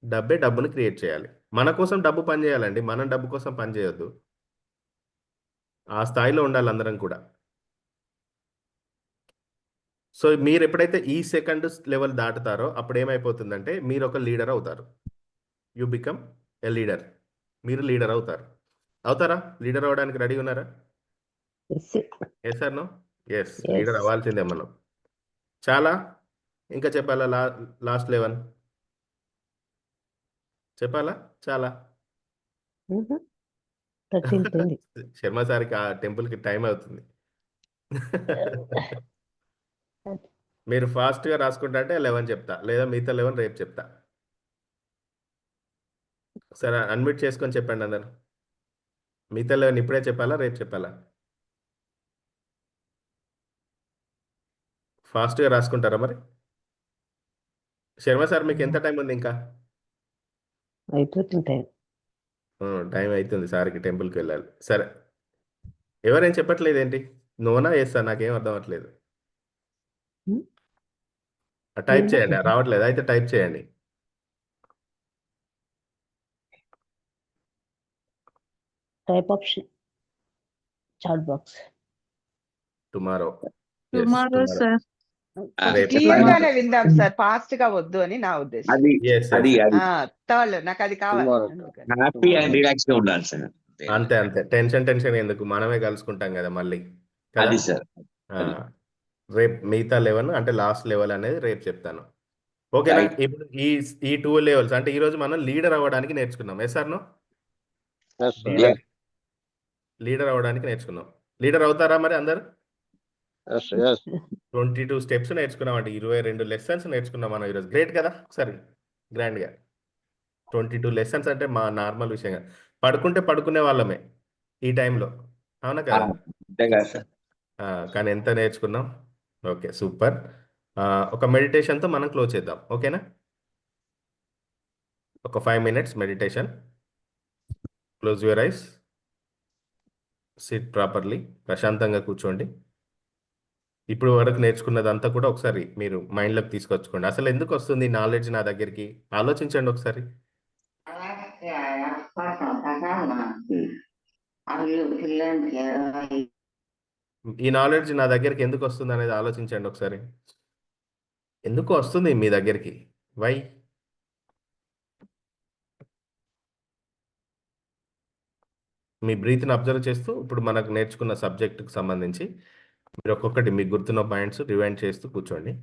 డబ్బే డబ్బును క్రియేట్ చేయాలి. మన కోసం డబ్బు పని చేయాలండి, మనం డబ్బు కోసం పని చేయొద్దు. ఆ స్థాయిలో ఉండాలి అందరం కూడా. సో మీరు ఎప్పుడైతే ఈ సెకండ్ లెవెల్ దాటుతారో అప్పుడు ఏమైపోతుందంటే మీరు ఒక లీడర్ అవుతారు. You become a leader. మీరు లీడర్ అవుతారా? లీడర్ అవ్వడానికి రెడీ ఉన్నారా? Yes yes or no? Yes, leader అవ్వాల్సిందే మనం. చాలా ఇంకా చెప్పాలా? లాస్ట్ 11 చెప్పాలా? చాలా 13 పోయింది. శర్మ సార్కి ఆ టెంపుల్కి టైం అవుతుంది. మీరు ఫాస్ట్గా రాసుకుంటా అంటే 11 చెప్తా, లేదా మిగతా 11 రేపు చెప్తా. సరే, అన్మ్యూట్ చేసుకొని చెప్పండి అందరు. మిగతా 11 ఇప్పుడే చెప్పాలా, రేపు చెప్పాలా? ఫాస్ట్గా రాసుకుంటారా మరి? శర్మ సార్ మీకు ఎంత టైం ఉంది ఇంకా? అయిపోతుంది టైం. టైం అవుతుంది సార్కి టెంపుల్కి వెళ్ళాలి. సరే, ఎవరేం చెప్పట్లేదు ఏంటి? నోనా ఎస్ నాకేం అర్థం అవ్వట్లేదు. హ్మ్. టైప్ ఏమో చేయండి. రావట్లేదు అయితే టైప్ చేయండి. Type option chat box. Tomorrow. Tomorrow sir. రేపు క్లియర్ time. గానే విందాం సార్, ఫాస్ట్ గా వద్దు అని నా ఉద్దేశం. అది Yes, అది yes. అది థర్డ్ నాకు అది కావాలి. అందుకని. హ్యాపీ అండ్ రిలాక్స్ గా ఉండాలి సార్. అంతే అంతే, టెన్షన్ ఎందుకు, మనమే కలుసుకుంటాం కదా మళ్ళీ కదా. అది సార్. ఆ, రేపు మిగతా 11 అంటే లాస్ట్ లెవెల్ అనేది రేపు చెప్తాను. ఓకేనా? Right. ఇప్పుడు ఈ 2 లెవెల్స్ అంటే ఈ రోజు మనం లీడర్ అవ్వడానికి నేర్చుకున్నాం. Yes sir? లీడర్ అవ్వడానికి నేర్చుకున్నాం. లీడర్ అవుతారా మరి అందరు? 22 స్టెప్స్ నేర్చుకున్నాం అంటే 22 లెసన్స్ నేర్చుకున్నాం మనం ఈరోజు. గ్రేట్ కదా? సరే, గ్రాండ్గా 22 లెసన్స్ అంటే మా నార్మల్ విషయంగా పడుకుంటే పడుకునే వాళ్ళమే ఈ టైంలో, అవునా కదా? అంతే కదా సార్. కానీ ఎంత నేర్చుకున్నాం. Okay, super. ఒక మెడిటేషన్తో మనం క్లోజ్ చేద్దాం, ఓకేనా? ఒక 5 minutes meditation. Close your eyes, SIT properly, ప్రశాంతంగా కూర్చోండి. ఇప్పుడు వరకు నేర్చుకున్నదంతా కూడా ఒకసారి మీరు మైండ్లోకి తీసుకొచ్చుకోండి. అసలు ఎందుకు వస్తుంది నాలెడ్జ్ నా దగ్గరికి? ఆలోచించండి ఒకసారి. ఈ నాలెడ్జ్ నా దగ్గరికి ఎందుకు వస్తుంది అనేది ఆలోచించండి ఒకసారి. ఎందుకు వస్తుంది మీ దగ్గరికి? వై? మీ బ్రీత్ని అబ్జర్వ్ చేస్తూ ఇప్పుడు మనకు నేర్చుకున్న సబ్జెక్టుకు సంబంధించి మీరు ఒక్కొక్కటి మీకు గుర్తున్న పాయింట్స్ రివైండ్ చేస్తూ కూర్చోండి.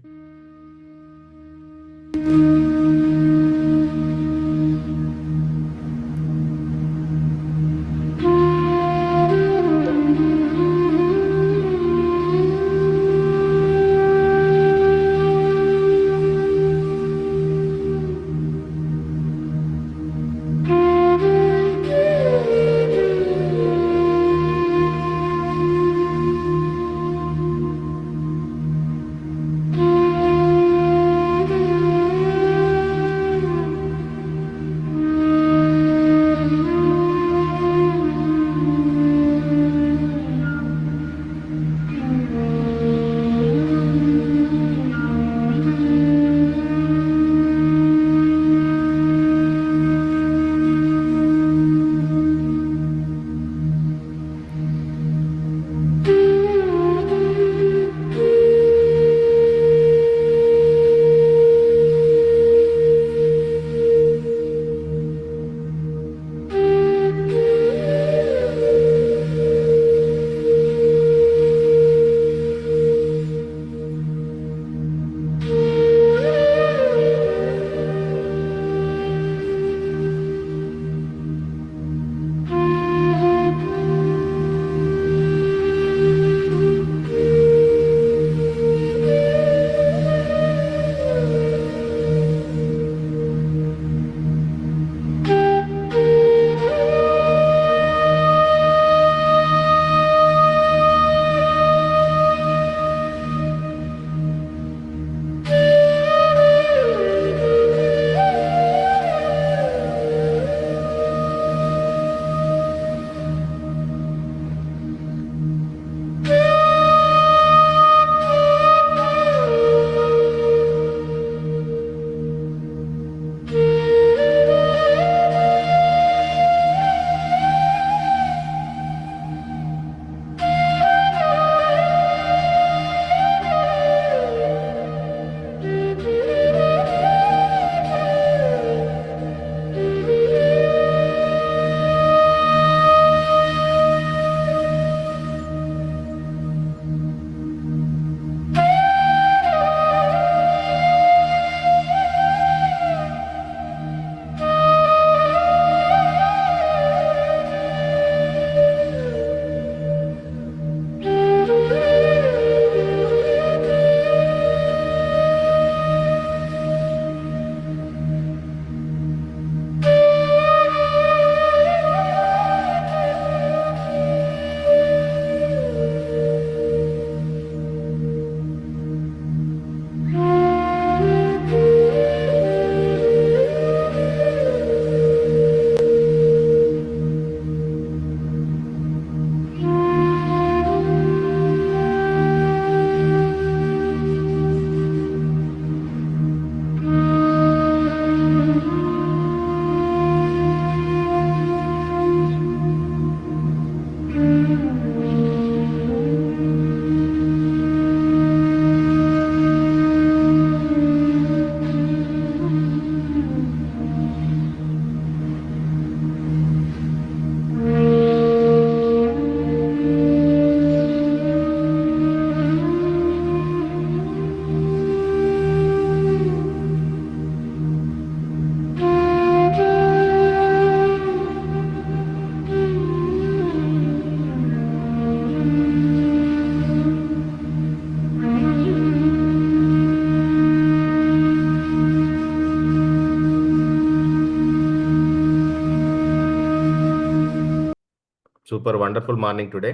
Super wonderful morning today.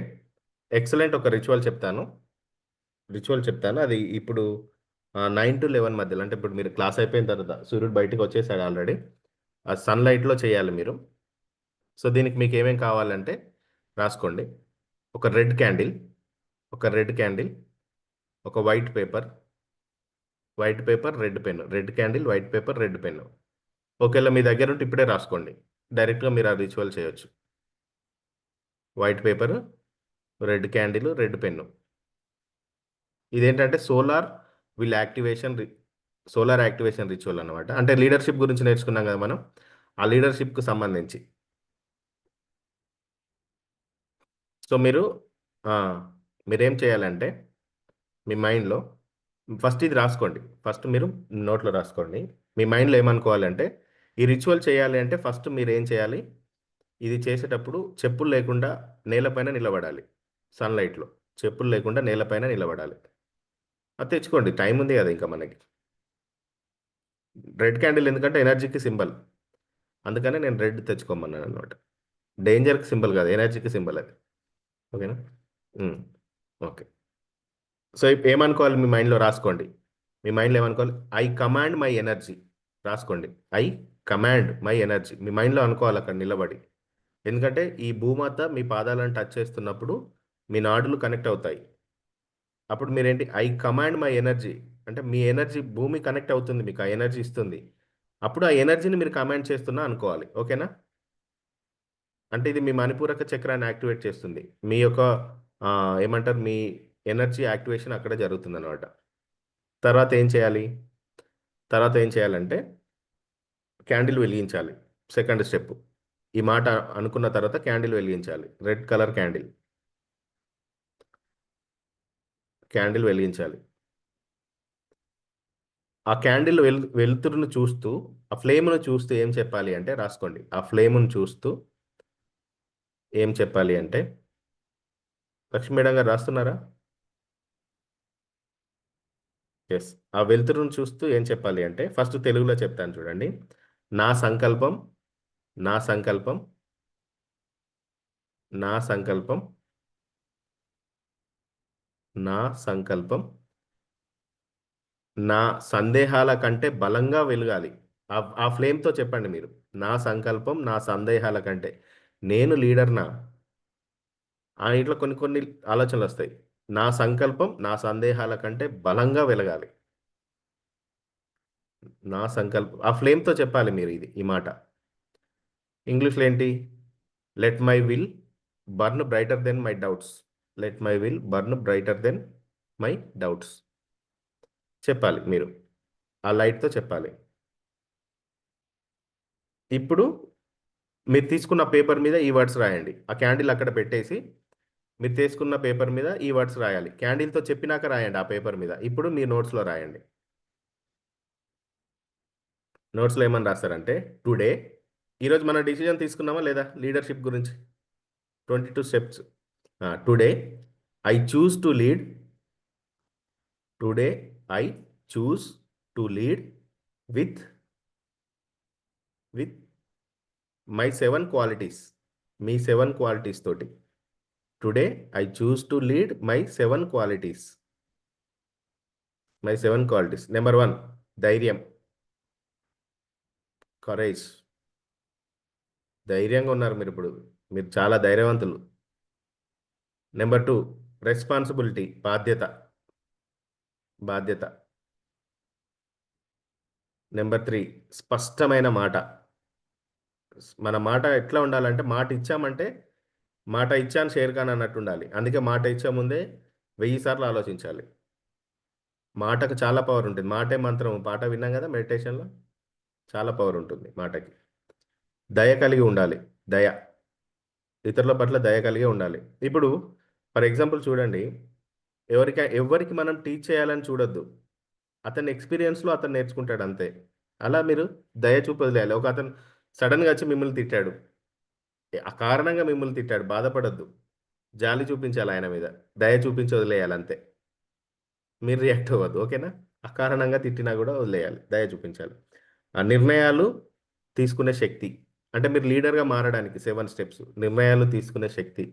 Excellent. ఒక రిచువల్ చెప్తాను. అది ఇప్పుడు 9 to 11 మధ్యలో, అంటే ఇప్పుడు మీరు క్లాస్ అయిపోయిన తర్వాత సూర్యుడు బయటకు వచ్చేసాడు ఆల్రెడీ. ఆ సన్లైట్లో చేయాలి మీరు. సో దీనికి మీకు ఏమేం కావాలంటే రాసుకోండి. ఒక రెడ్ క్యాండిల్, ఒక white paper, red pen. Red candle, white paper, red pen. ఒకవేళ మీ దగ్గర ఉంటే ఇప్పుడే రాసుకోండి. డైరెక్ట్గా మీరు ఆ రిచువల్ చేయొచ్చు. White paper, red candle, red pen. ఇదేంటంటే సోలార్ యాక్టివేషన్ రిచువల్ అనమాట. అంటే లీడర్షిప్ గురించి నేర్చుకున్నాం కదా మనం, ఆ లీడర్షిప్కు సంబంధించి. సో మీరేం చేయాలంటే మీ మైండ్లో ఫస్ట్ ఇది రాసుకోండి. ఫస్ట్ మీరు నోట్లో రాసుకోండి. మీ మైండ్లో ఏమనుకోవాలంటే ఈ రిచువల్ చేయాలి అంటే ఫస్ట్ మీరు ఏం చేయాలి, ఇది చేసేటప్పుడు చెప్పులు లేకుండా నేలపైన నిలబడాలి. సన్లైట్లో చెప్పులు లేకుండా నేలపైన నిలబడాలి. అది తెచ్చుకోండి, టైం ఉంది కదా ఇంకా మనకి. రెడ్ క్యాండిల్ ఎందుకంటే ఎనర్జీకి సింబల్, అందుకనే నేను రెడ్ తెచ్చుకోమన్నాను అనమాట. డేంజర్కి సింబల్ కాదు, ఎనర్జీకి సింబల్ అది. ఓకేనా? ఓకే. సో ఇప్పుడు ఏమనుకోవాలి, మీ మైండ్లో రాసుకోండి. మీ మైండ్లో ఏమనుకోవాలి, ఐ కమాండ్ మై ఎనర్జీ. రాసుకోండి, ఐ కమాండ్ మై ఎనర్జీ. మీ మైండ్లో అనుకోవాలి అక్కడ నిలబడి. ఎందుకంటే ఈ భూమాత మీ పాదాలను టచ్ చేస్తున్నప్పుడు మీ నాడులు కనెక్ట్ అవుతాయి. అప్పుడు మీరేంటి, ఐ కమాండ్ మై ఎనర్జీ అంటే మీ ఎనర్జీ భూమి కనెక్ట్ అవుతుంది, మీకు ఆ ఎనర్జీ ఇస్తుంది. అప్పుడు ఆ ఎనర్జీని మీరు కమాండ్ చేస్తున్నా అనుకోవాలి. ఓకేనా? అంటే ఇది మీ మణిపూరక చక్రాన్ని యాక్టివేట్ చేస్తుంది. మీ యొక్క ఏమంటారు, మీ ఎనర్జీ యాక్టివేషన్ అక్కడ జరుగుతుంది అనమాట. తర్వాత ఏం చేయాలంటే క్యాండిల్ వెలిగించాలి. Second step. ఈ మాట అనుకున్న తర్వాత క్యాండిల్ వెలిగించాలి. రెడ్ కలర్ క్యాండిల్ వెలిగించాలి. ఆ క్యాండిల్ వెలుతురును చూస్తూ, ఆ ఫ్లేమ్ను చూస్తూ ఏం చెప్పాలి అంటే రాసుకోండి. ఆ ఫ్లేమ్ను చూస్తూ ఏం చెప్పాలి అంటే, లక్ష్మీ మేడం గారు రాస్తున్నారా? ఎస్. ఆ వెలుతురును చూస్తూ ఏం చెప్పాలి అంటే ఫస్ట్ తెలుగులో చెప్తాను చూడండి. నా సంకల్పం నా సందేహాల కంటే బలంగా వెలగాలి. ఆ ఫ్లేమ్తో చెప్పండి మీరు. నా సంకల్పం నా సందేహాల కంటే, నేను లీడర్నా, ఇట్లా కొన్ని ఆలోచనలు వస్తాయి. నా సంకల్పం నా సందేహాల కంటే బలంగా వెలగాలి. నా సంకల్పం, ఆ ఫ్లేమ్తో చెప్పాలి మీరు ఈ మాట. ఇంగ్లీష్లో ఏంటి, let my will burn brighter than my doubts. చెప్పాలి మీరు, ఆ లైట్తో చెప్పాలి. ఇప్పుడు మీరు తీసుకున్న పేపర్ మీద ఈ వర్డ్స్ రాయండి. ఆ క్యాండిల్ అక్కడ పెట్టేసి మీరు తీసుకున్న పేపర్ మీద ఈ వర్డ్స్ రాయాలి. క్యాండిల్తో చెప్పినాక రాయండి ఆ పేపర్ మీద. ఇప్పుడు మీ నోట్స్లో రాయండి. నోట్స్లో ఏమని రాస్తారంటే, టుడే, ఈరోజు మనం డిసిజన్ తీసుకున్నామా లేదా లీడర్షిప్ గురించి? 22 steps. Today I choose to lead. With my 7 qualities. మీ 7 క్వాలిటీస్ తోటి. Today I choose to lead my 7 qualities. Number 1 ధైర్యం, కరేజ్. ధైర్యంగా ఉన్నారు మీరు ఇప్పుడు, మీరు చాలా ధైర్యవంతులు. నెంబర్ 2 రెస్పాన్సిబిలిటీ, బాధ్యత. నెంబర్ 3 స్పష్టమైన మాట. మన మాట ఎట్లా ఉండాలంటే, మాట ఇచ్చామంటే మాట ఇచ్చాను షేర్ ఖాన్ అన్నట్టు ఉండాలి. అందుకే మాట ఇచ్చే ముందే 1000 సార్లు ఆలోచించాలి. మాటకు చాలా పవర్ ఉంటుంది. మాటే మంత్రం పాట విన్నాం కదా మెడిటేషన్లో. చాలా పవర్ ఉంటుంది మాటకి. దయ కలిగి ఉండాలి. దయ, ఇతరుల పట్ల దయ కలిగి ఉండాలి. ఇప్పుడు ఫర్ ఎగ్జాంపుల్ చూడండి, ఎవరికి మనం టీచ్ చేయాలని చూడొద్దు. అతని ఎక్స్పీరియన్స్లో అతను నేర్చుకుంటాడు అంతే. అలా మీరు దయ చూపి వదిలేయాలి. ఒక అతను సడన్గా వచ్చి మిమ్మల్ని తిట్టాడు, ఆ కారణంగా మిమ్మల్ని తిట్టాడు, బాధపడొద్దు. జాలి చూపించాలి ఆయన మీద, దయ చూపించి వదిలేయాలి అంతే. మీరు రియాక్ట్ అవ్వద్దు, ఓకేనా? అకారణంగా తిట్టినా కూడా వదిలేయాలి, దయ చూపించాలి. ఆ నిర్ణయాలు తీసుకునే శక్తి, అంటే మీరు లీడర్గా మారడానికి 7 స్టెప్స్, నిర్ణయాలు తీసుకునే శక్తి.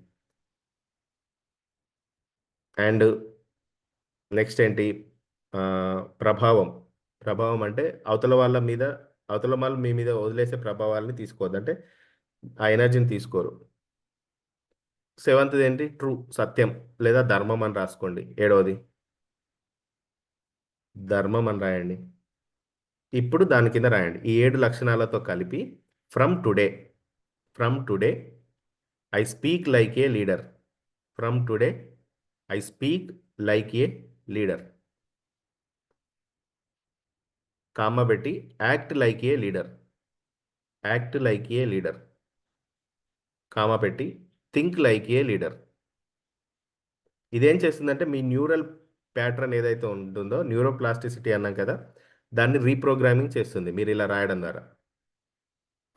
అండ్ నెక్స్ట్ ఏంటి? ప్రభావం. ప్రభావం అంటే అవతల వాళ్ళు మీ మీద వదిలేసే ప్రభావాలని తీసుకోవద్దు, అంటే ఆ ఎనర్జీని తీసుకోరు. 7th ఏంటి? ట్రూ, సత్యం లేదా ధర్మం అని రాసుకోండి. 7వది ధర్మం అని రాయండి. ఇప్పుడు దాని కింద రాయండి ఈ 7 లక్షణాలతో కలిపి from today I speak like a leader. From today I speak like a leader. Comma పెట్టి act like a leader. Comma పెట్టి థింక్ లైక్ ఏ లీడర్. ఇదేం చేస్తుందంటే మీ న్యూరల్ ప్యాటర్న్ ఏదైతే ఉంటుందో, న్యూరోప్లాస్టిసిటీ అన్నాం కదా, దాన్ని రీప్రోగ్రామింగ్ చేస్తుంది మీరు ఇలా రాయడం ద్వారా.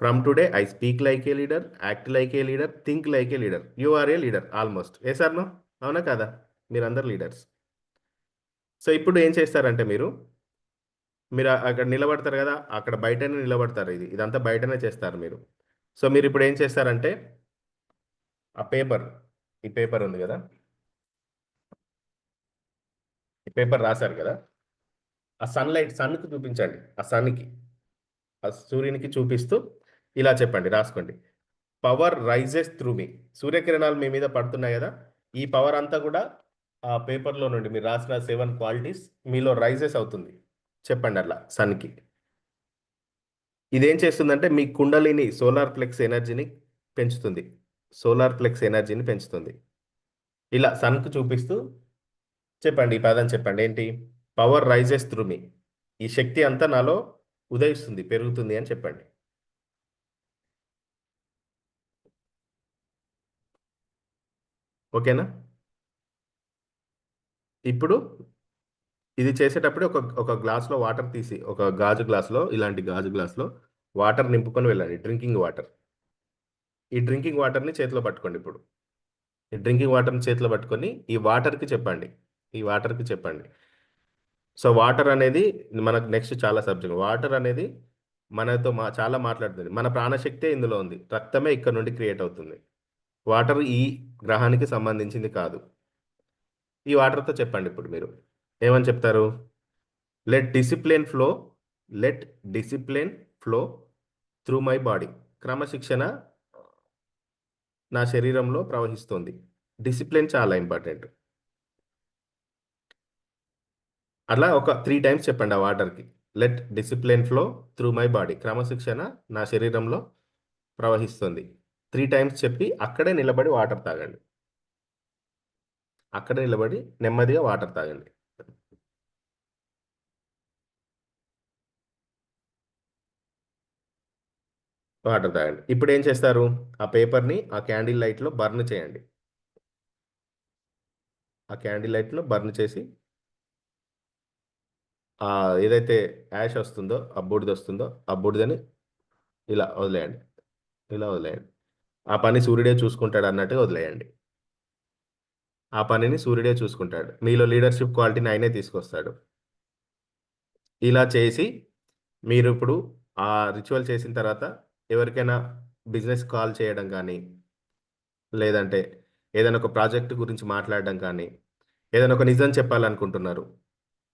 From today I speak like a leader, act like a leader, think like a leader. You are a leader almost. Yes or no? అవునా కదా? మీరందరు లీడర్స్. సో ఇప్పుడు ఏం చేస్తారంటే మీరు అక్కడ నిలబడతారు కదా, అక్కడ బయటనే నిలబడతారు. ఇదంతా బయటనే చేస్తారు మీరు. సో మీరు ఇప్పుడు ఏం చేస్తారంటే ఈ పేపర్ ఉంది కదా, ఈ పేపర్ రాశారు కదా, ఆ సన్కి చూపించండి. ఆ సూర్యునికి చూపిస్తూ ఇలా చెప్పండి, రాసుకోండి. పవర్ రైజెస్ త్రూ మీ. సూర్యకిరణాలు మీ మీద పడుతున్నాయి కదా, ఈ పవర్ అంతా కూడా ఆ పేపర్లో నుండి మీరు రాసిన 7 క్వాలిటీస్ మీలో రైజెస్ అవుతుంది. చెప్పండి అట్లా సన్కి. ఇదేం చేస్తుందంటే మీ కుండలిని సోలార్ ప్లెక్స్ ఎనర్జీని పెంచుతుంది. ఇలా సన్కు చూపిస్తూ చెప్పండి, ఈ పదం చెప్పండి. ఏంటి? పవర్ రైజెస్ త్రూ మీ. ఈ శక్తి అంతా నాలో ఉదయిస్తుంది, పెరుగుతుంది అని చెప్పండి. ఓకేనా? ఇప్పుడు ఇది చేసేటప్పుడు ఒక గ్లాస్లో వాటర్ తీసి, ఒక గాజు గ్లాస్లో, ఇలాంటి గాజు గ్లాస్లో వాటర్ నింపుకొని వెళ్ళండి, డ్రింకింగ్ వాటర్. ఈ డ్రింకింగ్ వాటర్ని చేతిలో పట్టుకోండి. ఇప్పుడు ఈ డ్రింకింగ్ వాటర్ని చేతిలో పట్టుకొని ఈ వాటర్కి చెప్పండి. సో వాటర్ అనేది మనకు నెక్స్ట్ చాలా సబ్జెక్ట్. వాటర్ అనేది మనతో చాలా మాట్లాడుతుంది. మన ప్రాణశక్తే ఇందులో ఉంది. రక్తమే ఇక్కడ నుండి క్రియేట్ అవుతుంది. వాటర్ ఈ గ్రహానికి సంబంధించింది కాదు. ఈ వాటర్తో చెప్పండి. ఇప్పుడు మీరు ఏమని చెప్తారు? Let discipline flow through my body. క్రమశిక్షణ నా శరీరంలో ప్రవహిస్తుంది. డిసిప్లిన్ చాలా ఇంపార్టెంట్. అలా ఒక 3 టైమ్స్ చెప్పండి ఆ వాటర్కి. Let discipline flow through my body. క్రమశిక్షణ నా శరీరంలో ప్రవహిస్తుంది. 3 టైమ్స్ చెప్పి అక్కడే నిలబడి వాటర్ తాగండి. అక్కడే నిలబడి నెమ్మదిగా వాటర్ తాగండి. ఇప్పుడు ఏం చేస్తారు? ఆ పేపర్ని ఆ క్యాండిల్ లైట్లో బర్న్ చేయండి. ఆ క్యాండిల్ లైట్లో బర్న్ చేసి ఏదైతే యాష్ వస్తుందో, ఆ బూడిద వస్తుందో, ఆ బూడిదని ఇలా వదిలేయండి. ఆ పని సూర్యుడే చూసుకుంటాడు అన్నట్టుగా వదిలేయండి. ఆ పనిని సూర్యుడే చూసుకుంటాడు. మీలో లీడర్షిప్ క్వాలిటీని ఆయనే తీసుకొస్తాడు. ఇలా చేసి మీరు ఇప్పుడు ఆ రిచువల్ చేసిన తర్వాత ఎవరికైనా బిజినెస్ కాల్ చేయడం కానీ, లేదంటే ఏదైనా ఒక ప్రాజెక్ట్ గురించి మాట్లాడడం కానీ, ఏదైనా ఒక నిజం చెప్పాలనుకుంటున్నారు,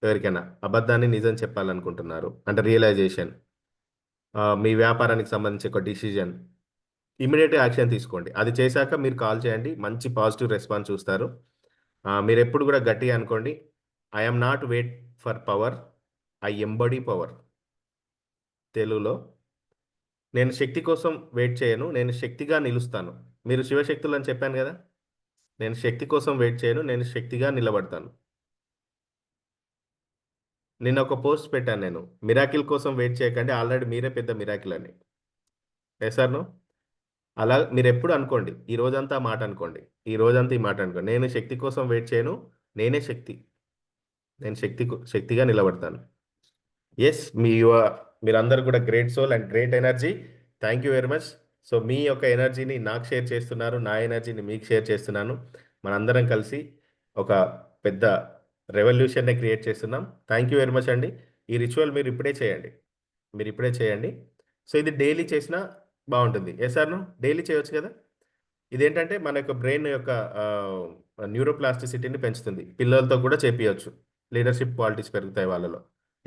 ఎవరికైనా అబద్ధాన్ని నిజం చెప్పాలనుకుంటున్నారు అంటే రియలైజేషన్, మీ వ్యాపారానికి సంబంధించి ఒక డిసిజన్, ఇమీడియట్ యాక్షన్ తీసుకోండి. అది చేశాక మీరు కాల్ చేయండి, మంచి పాజిటివ్ రెస్పాన్స్ చూస్తారు. మీరు ఎప్పుడు కూడా గట్టిగా అనుకోండి, I am not wait for power, I embody power. తెలుగులో, నేను శక్తి కోసం వెయిట్ చేయను, నేను శక్తిగా నిలుస్తాను. మీరు శివశక్తులు అని చెప్పాను కదా, నేను శక్తి కోసం వెయిట్ చేయను, నేను శక్తిగా నిలబడతాను. నిన్న ఒక పోస్ట్ పెట్టాను నేను, మిరాకిల్ కోసం వెయిట్ చేయకండి, ఆల్రెడీ మీరే పెద్ద మిరాకిల్ అని. ఎస్ఆర్ను అలా మీరు ఎప్పుడు అనుకోండి, ఈ రోజంతా ఆ మాట అనుకోండి, ఈ రోజంతా ఈ మాట అనుకోండి, నేను శక్తి కోసం వెయిట్ చేయను, నేనే శక్తి, నేను శక్తిగా నిలబడతాను. ఎస్, మీరందరూ కూడా great soul and great energy. Thank you very much. So మీ యొక్క ఎనర్జీని నాకు షేర్ చేస్తున్నారు, నా ఎనర్జీని మీకు షేర్ చేస్తున్నాను. మనందరం కలిసి ఒక పెద్ద రెవల్యూషన్ని క్రియేట్ చేస్తున్నాం. థ్యాంక్ యూ వెరీ మచ్ అండి. ఈ రిచువల్ మీరు ఇప్పుడే చేయండి. సో ఇది డైలీ చేసినా బాగుంటుంది. ఎస్ఆర్ను డైలీ చేయొచ్చు కదా. ఇదేంటంటే మన యొక్క బ్రెయిన్ యొక్క న్యూరోప్లాస్టిసిటీని పెంచుతుంది. పిల్లలతో కూడా చేపియచ్చు, లీడర్షిప్ క్వాలిటీస్ పెరుగుతాయి వాళ్ళలో.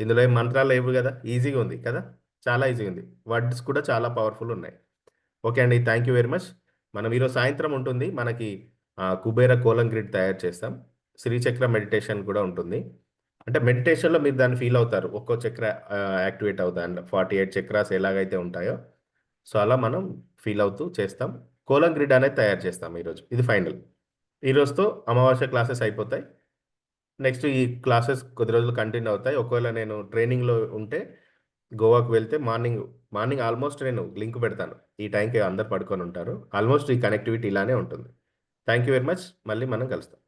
ఇందులో ఏం మంత్రాలు లేవు కదా, ఈజీగా ఉంది కదా, చాలా ఈజీగా ఉంది. వర్డ్స్ కూడా చాలా పవర్ఫుల్ ఉన్నాయి. ఓకే అండి, థ్యాంక్ యూ వెరీ మచ్. మనం ఈరోజు సాయంత్రం ఉంటుంది మనకి కుబేర కోలం గ్రిడ్ తయారు చేస్తాం. శ్రీచక్ర మెడిటేషన్ కూడా ఉంటుంది. అంటే మెడిటేషన్లో మీరు దాన్ని ఫీల్ అవుతారు, ఒక్కో చక్ర యాక్టివేట్ అవుతాయి. 48 చక్రాస్ ఎలాగైతే ఉంటాయో సో అలా మనం ఫీల్ అవుతూ చేస్తాం. కోలం గ్రిడ్ అనేది తయారు చేస్తాం ఈరోజు. ఇది ఫైనల్. ఈరోజుతో అమావాస్య క్లాసెస్ అయిపోతాయి. నెక్స్ట్ ఈ క్లాసెస్ కొద్ది రోజులు కంటిన్యూ అవుతాయి. ఒకవేళ నేను ట్రైనింగ్లో ఉంటే గోవాకు వెళ్తే మార్నింగ్ ఆల్మోస్ట్ నేను లింక్ పెడతాను. ఈ టైంకి అందరు పడుకొని ఉంటారు. ఆల్మోస్ట్ ఈ కనెక్టివిటీ ఇలానే ఉంటుంది. Thank you very much. మళ్ళీ మనం కలుస్తాం.